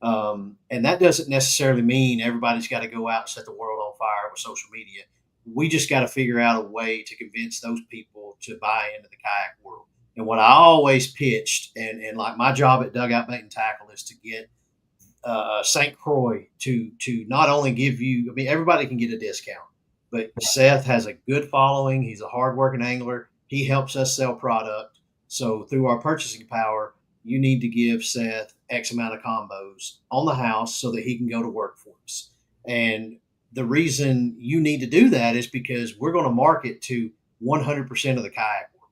And that doesn't necessarily mean everybody's got to go out and set the world on fire with social media. We just got to figure out a way to convince those people to buy into the kayak world. And what I always pitched, and like my job at Dugout Bait and Tackle, is to get St. Croix to not only give you, I mean, everybody can get a discount, but Seth has a good following. He's a hardworking angler. He helps us sell product. So through our purchasing power, you need to give Seth X amount of combos on the house so that he can go to work for us. And the reason you need to do that is because we're going to market to 100% of the kayak world.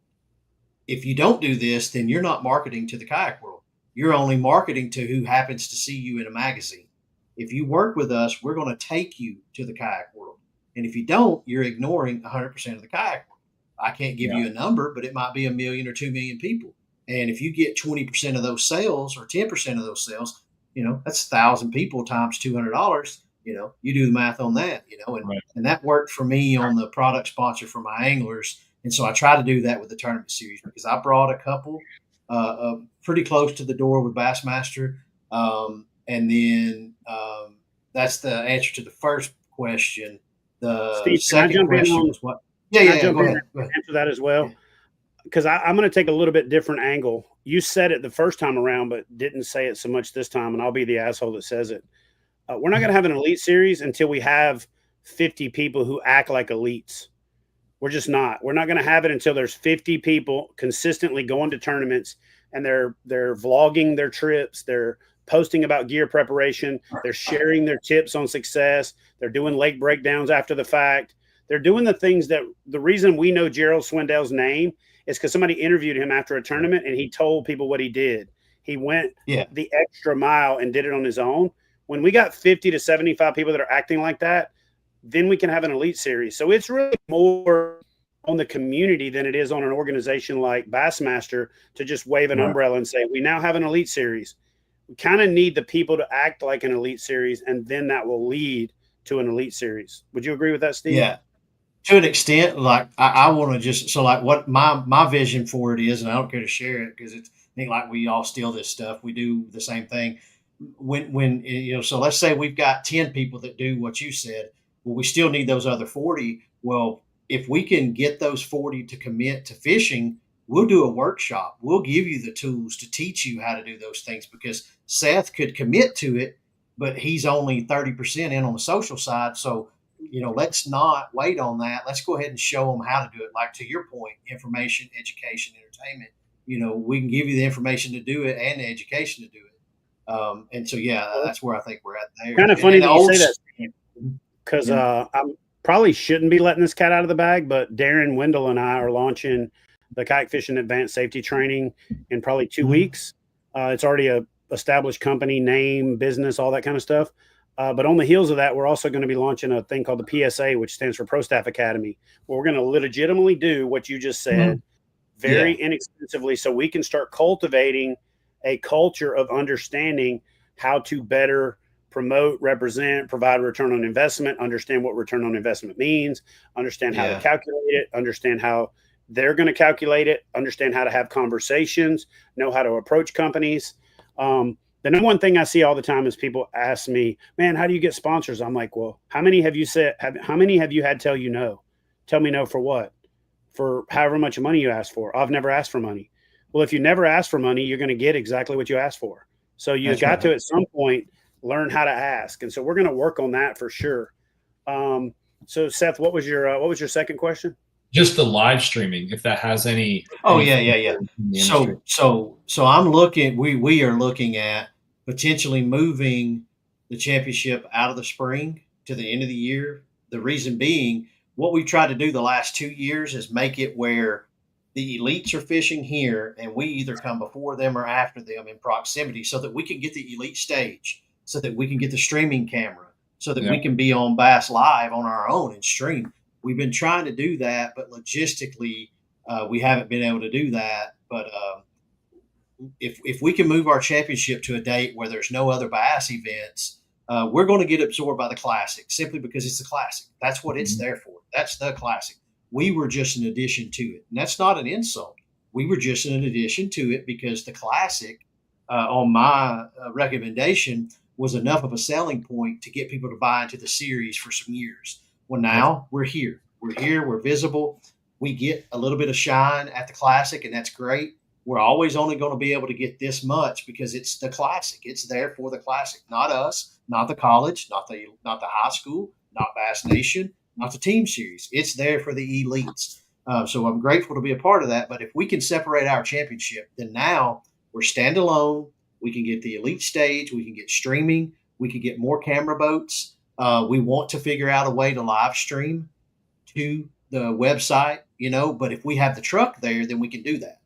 If you don't do this, then you're not marketing to the kayak world. You're only marketing to who happens to see you in a magazine. If you work with us, we're going to take you to the kayak world. And if you don't, you're ignoring 100% of the kayak world. I can't give you a number, but it might be 1 million or 2 million people. And if you get 20% of those sales or 10% of those sales, that's 1,000 people times $200. You do the math on that, and that worked for me on the product sponsor for my anglers. And so I try to do that with the tournament series because I brought a couple pretty close to the door with Bassmaster. And then that's the answer to the first question. The Steve, second question was what? Yeah, go ahead. Answer that as well. Because I'm going to take a little bit different angle. You said it the first time around, but didn't say it so much this time, and I'll be the asshole that says it. We're not going to have an elite series until we have 50 people who act like elites. We're just not. We're not going to have it until there's 50 people consistently going to tournaments, and they're vlogging their trips. They're posting about gear preparation. They're sharing their tips on success. They're doing lake breakdowns after the fact. They're doing the things that the reason we know Gerald Swindell's name is because somebody interviewed him after a tournament and he told people what he did. He went the extra mile and did it on his own. When we got 50 to 75 people that are acting like that, then we can have an elite series. So it's really more on the community than it is on an organization like Bassmaster to just wave an umbrella and say, we now have an elite series. We kind of need the people to act like an elite series, and then that will lead to an elite series. Would you agree with that, Steve? Yeah. To an extent, like I want to just like what my vision for it is, and I don't care to share it because it's ain't like we all steal this stuff. We do the same thing. When so let's say we've got 10 people that do what you said. Well, we still need those other 40. Well, if we can get those 40 to commit to fishing, we'll do a workshop. We'll give you the tools to teach you how to do those things because Seth could commit to it, but he's only 30% in on the social side. So let's not wait on that. Let's go ahead and show them how to do it. Like to your point, information, education, entertainment. We can give you the information to do it and the education to do it. And so, that's where I think we're at there. Kind of funny that you say that because I probably shouldn't be letting this cat out of the bag, but Darren Wendell and I are launching the Kayak Fishing Advanced Safety Training in probably 2 weeks. It's already a established company, name, business, all that kind of stuff. But on the heels of that, we're also going to be launching a thing called the PSA, which stands for Pro Staff Academy, where we're going to legitimately do what you just said very inexpensively so we can start cultivating a culture of understanding how to better promote, represent, provide return on investment, understand what return on investment means, understand how to calculate it, understand how they're going to calculate it, understand how to have conversations, know how to approach companies. The number one thing I see all the time is people ask me, man, how do you get sponsors? I'm like, well, how many have you had tell you no? Tell me no for what? For however much money you ask for. I've never asked for money. Well, if you never ask for money, you're going to get exactly what you asked for. So you've got to, at some point, learn how to ask. And so we're going to work on that for sure. So Seth, what was your second question? Just the live streaming, if that has any. Oh, yeah. So I'm looking, we are looking at potentially moving the championship out of the spring to the end of the year. The reason being, what we've tried to do the last 2 years is make it where the elites are fishing here and we either come before them or after them in proximity so that we can get the elite stage, so that we can get the streaming camera, so that we can be on Bass Live on our own and stream. We've been trying to do that, but logistically, we haven't been able to do that. But if we can move our championship to a date where there's no other bass events, we're going to get absorbed by the Classic simply because it's the Classic. That's what it's there for. That's the Classic. We were just an addition to it. And that's not an insult. We were just an addition to it because the Classic, on my recommendation, was enough of a selling point to get people to buy into the series for some years. Well, now we're here. We're visible. We get a little bit of shine at the Classic, and that's great. We're always only going to be able to get this much because it's the Classic. It's there for the Classic, not us, not the college, not the high school, not Bass Nation, not the team series. It's there for the elites. So I'm grateful to be a part of that. But if we can separate our championship, then now we're standalone. We can get the elite stage. We can get streaming. We can get more camera boats. We want to figure out a way to live stream to the website, but if we have the truck there, then we can do that.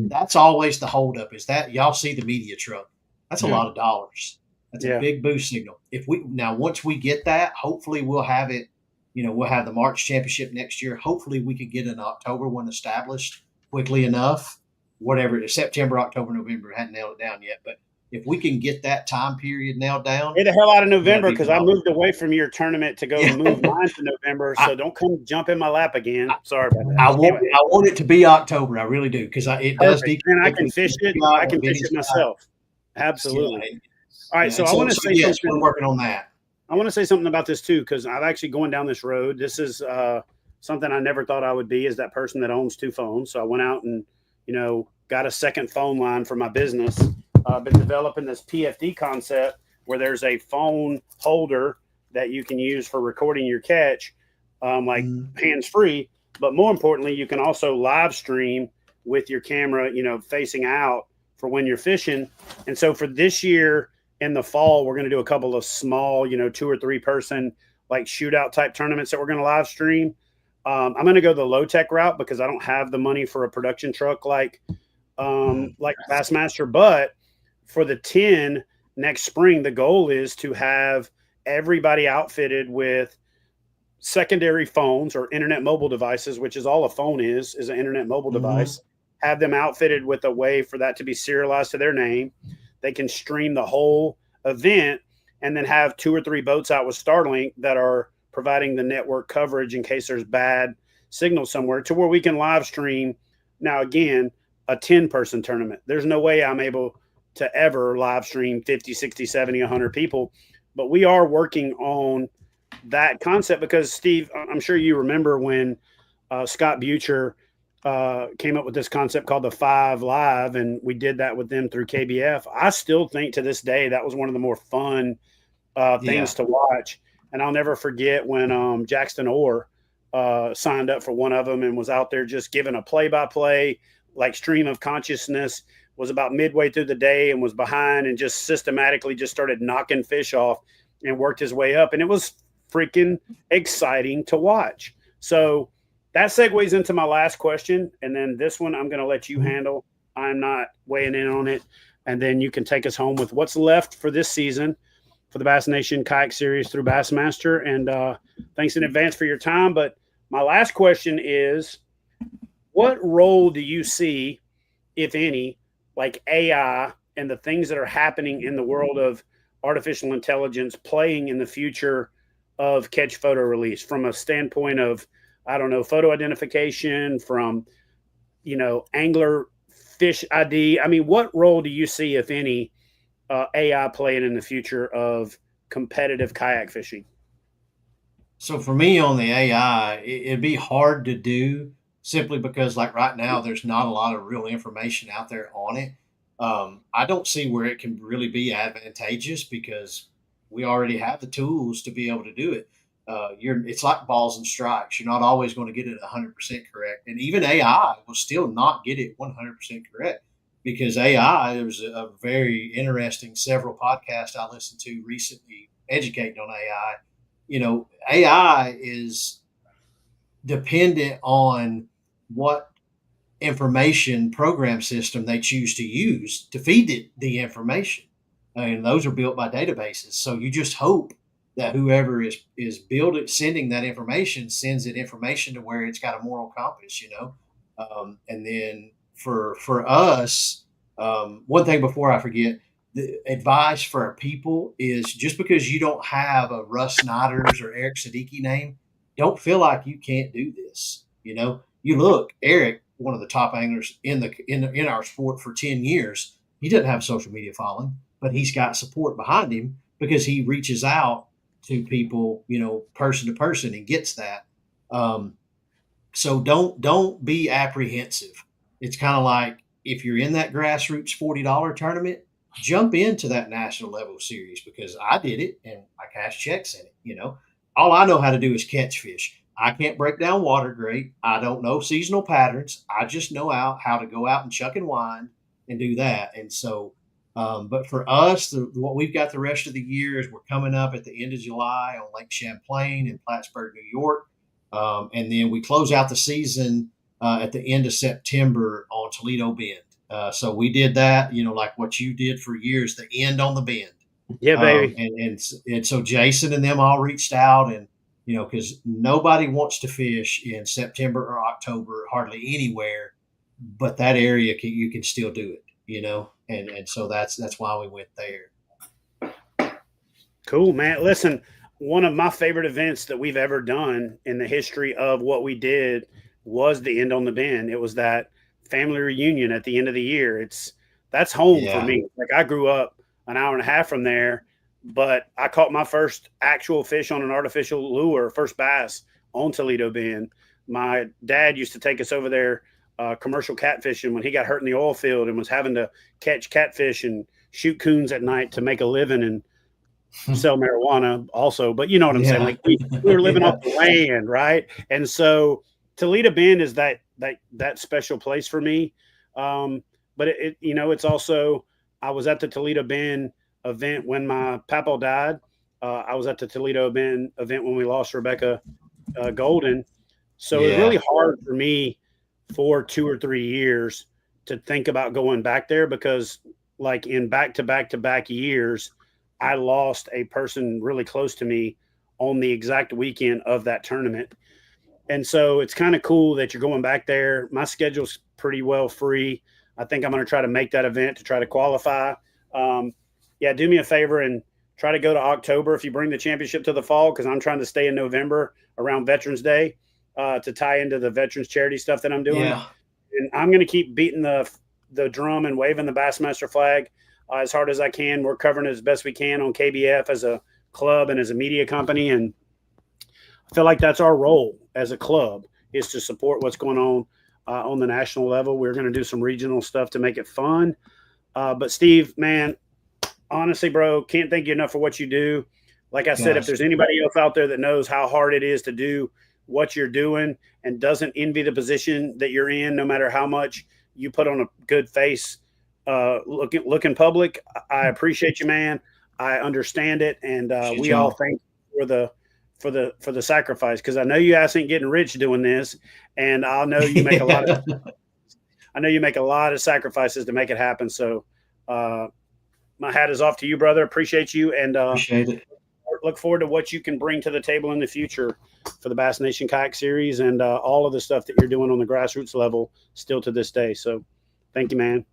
That's always the holdup, is that y'all see the media truck. That's a lot of dollars. That's a big boost signal. Once we get that, hopefully we'll have it, we'll have the March championship next year. Hopefully we could get an October one established quickly enough, whatever it is, September, October, November, hadn't nailed it down yet. But if we can get that time period nailed down. Get the hell out of November, because I moved away from your tournament to go move mine to November. So don't come jump in my lap again. Sorry about that. I want it to be October. I really do, because it does. And I can fish it. I can fish it myself. Absolutely. All right. So I want to say something. We're working on that. I want to say something about this too, because I've actually going down this road. This is something I never thought I would be, is that person that owns 2 phones. So I went out and, got a second phone line for my business. I've been developing this PFD concept where there's a phone holder that you can use for recording your catch, hands free. But more importantly, you can also live stream with your camera, facing out for when you're fishing. And so for this year in the fall, we're going to do a couple of small, 2 or 3 person like shootout type tournaments that we're going to live stream. I'm going to go the low tech route because I don't have the money for a production truck like Bassmaster, but for the 10 next spring, the goal is to have everybody outfitted with secondary phones or internet mobile devices, which is all a phone is an internet mobile device. Have them outfitted with a way for that to be serialized to their name. They can stream the whole event, and then have 2 or 3 boats out with Starlink that are providing the network coverage in case there's bad signal somewhere, to where we can live stream. Now, again, a 10-person tournament. There's no way I'm able to ever live stream 50, 60, 70, 100 people. But we are working on that concept because, Steve, I'm sure you remember when Scott Butcher came up with this concept called the 5 Live, and we did that with them through KBF. I still think to this day that was one of the more fun things to watch. And I'll never forget when Jackson Orr signed up for one of them and was out there just giving a play-by-play, like stream of consciousness, was about midway through the day and was behind and just systematically just started knocking fish off and worked his way up. And it was freaking exciting to watch. So that segues into my last question. And then this one I'm going to let you handle. I'm not weighing in on it. And then you can take us home with what's left for this season for the Bass Nation Kayak Series through Bassmaster. And thanks in advance for your time. But my last question is, what role do you see, if any, like AI and the things that are happening in the world of artificial intelligence playing in the future of catch photo release, from a standpoint of, I don't know, photo identification, from, angler fish ID? I mean, what role do you see, if any, AI playing in the future of competitive kayak fishing? So for me on the AI, it'd be hard to do, simply because, like, right now, there's not a lot of real information out there on it. I don't see where it can really be advantageous, because we already have the tools to be able to do it. It's like balls and strikes. You're not always going to get it 100% correct. And even AI will still not get it 100% correct, because AI, there was a very interesting several podcasts I listened to recently educating on AI. AI is dependent on what information program system they choose to use to feed it the information. And those are built by databases. So you just hope that whoever is sending that information sends it information to where it's got a moral compass, and then for us, one thing before I forget, the advice for our people is, just because you don't have a Russ Snyder's or Eric Siddiqui name, don't feel like you can't do this. You look, Eric, one of the top anglers in our sport for 10 years, he doesn't have a social media following, but he's got support behind him because he reaches out to people, person to person, and gets that. So don't be apprehensive. It's kind of like, if you're in that grassroots $40 tournament, jump into that national level series, because I did it and I cashed checks in it. All I know how to do is catch fish. I can't break down water great. I don't know seasonal patterns. I just know how to go out and chuck and wind and do that. And so, but for us, what we've got the rest of the year is, we're coming up at the end of July on Lake Champlain in Plattsburgh, New York. And then we close out the season at the end of September on Toledo Bend. So we did that, like what you did for years, the end on the bend. Yeah, baby. And so Jason and them all reached out, and because nobody wants to fish in September or October hardly anywhere, but that area you can still do it, and so that's why we went there. Cool, man. Listen, one of my favorite events that we've ever done in the history of what we did was the end on the bend. It was that family reunion at the end of the year. That's home for me. Like, I grew up an hour and a half from there, but I caught my first actual fish on an artificial lure, first bass on Toledo Bend. My dad used to take us over there commercial catfishing when he got hurt in the oil field and was having to catch catfish and shoot coons at night to make a living and sell marijuana also. But you know what I'm saying? Like, we were living off the land, right? And so Toledo Bend is that special place for me. But it's also, I was at the Toledo Bend event when my papa died. I was at the Toledo Bend event when we lost Rebecca Golden. So it was really hard for me for 2 or 3 years to think about going back there, because like in back-to-back years, I lost a person really close to me on the exact weekend of that tournament. And so it's kind of cool that you're going back there. My schedule's pretty well free. I think I'm going to try to make that event to try to qualify. Do me a favor and try to go to October if you bring the championship to the fall, because I'm trying to stay in November around Veterans Day to tie into the veterans charity stuff that I'm doing. Yeah. And I'm going to keep beating the drum and waving the Bassmaster flag as hard as I can. We're covering it as best we can on KBF as a club and as a media company. And I feel like that's our role as a club, is to support what's going on the national level. We're going to do some regional stuff to make it fun. But Steve, man, honestly, bro, can't thank you enough for what you do. Like I said, if there's anybody else out there that knows how hard it is to do what you're doing and doesn't envy the position that you're in, no matter how much you put on a good face, looking public, I appreciate you, man. I understand it. And we all thank you for the sacrifice, because I know you guys ain't getting rich doing this, and I know you make a lot of I know you make a lot of sacrifices to make it happen. So my hat is off to you, brother. Appreciate you, and appreciate it. Look forward to what you can bring to the table in the future for the Bass Nation Kayak Series and all of the stuff that you're doing on the grassroots level still to this day. So thank you, man.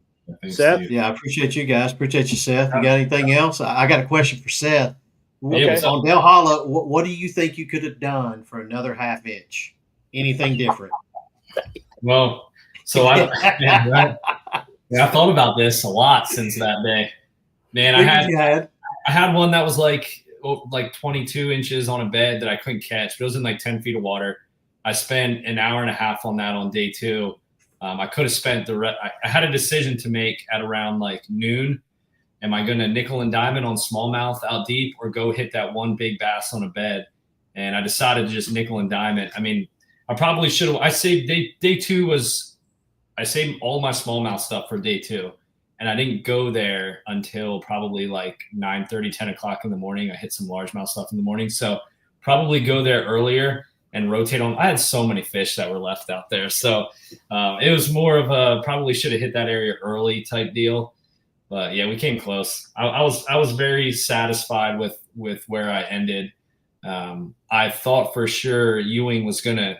Thanks, Seth? Steve. Yeah, I appreciate you guys. Appreciate you, Seth. You got anything else? I got a question for Seth. Okay. On Del Hollow, what do you think you could have done for another half inch? Anything different? Well, so I thought about this a lot since that day. Man, I had one that was like 22 inches on a bed that I couldn't catch, but it was in like 10 feet of water. I spent an hour and a half on that on day 2. I could have spent I had a decision to make at around like noon. Am I going to nickel and diamond on smallmouth out deep, or go hit that one big bass on a bed? And I decided to just nickel and diamond. I mean, I probably should have. I saved day 2 I saved all my smallmouth stuff for day 2. And I didn't go there until probably like 9:30, 10 o'clock in the morning. I hit some largemouth stuff in the morning. So probably go there earlier and rotate on. I had so many fish that were left out there. So it was more of a probably should have hit that area early type deal. But yeah, we came close. I was very satisfied with where I ended. I thought for sure Ewing was going to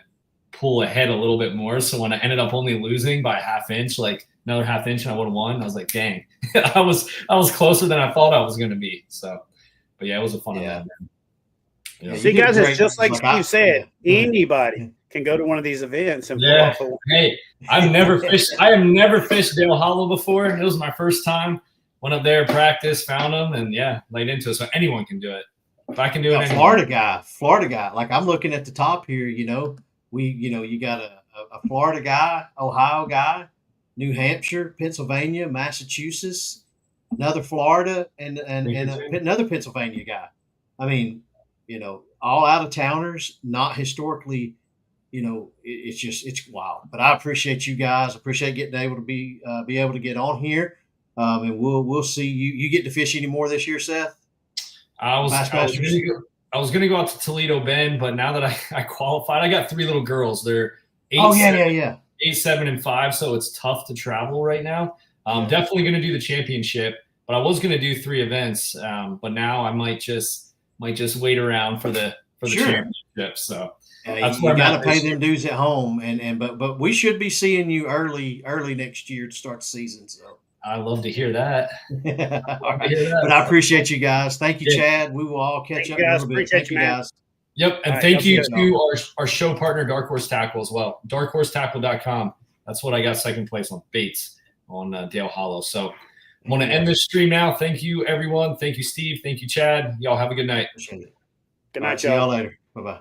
pull ahead a little bit more. So when I ended up only losing by a half inch, like another half inch, and I would have won, I was like, dang, I was closer than I thought I was going to be. So, but yeah, it was a fun event. Yeah. See, guys, it's just like Steve said. Anybody can go to one of these events and pull off a. Hey, I have never fished Dale Hollow before. It was my first time. Went up there, practiced, found them, and laid into it. So anyone can do it. If I can do it, Florida guy. Like, I'm looking at the top here. You got a Florida guy, Ohio guy, New Hampshire, Pennsylvania, Massachusetts, another Florida, and another Pennsylvania guy. I mean, all out of towners, not historically. It's wild. But I appreciate you guys. Appreciate getting able to be able to get on here. And we'll see you. You get to fish any more this year, Seth? I was I was going to go out to Toledo Bend, but now that I qualified, I got 3 little girls. They're 8, Oh, 8, 7, and 5, so it's tough to travel right now. I'm definitely going to do the championship, but I was going to do 3 events, but now I might just wait around for the championship. So that's you got to pay them dues at home, but we should be seeing you early next year to start the season. So I love to hear that. But I appreciate you guys. Thank you, Chad. We will all catch up in a little bit. Thank you, guys. Yep, and thank you to our show partner, Dark Horse Tackle, as well. DarkHorseTackle.com. That's what I got second place on baits on Dale Hollow. So I want to end this stream now. Thank you, everyone. Thank you, Steve. Thank you, Chad. Y'all have a good night. Appreciate it. Good night, See y'all later. Bye-bye.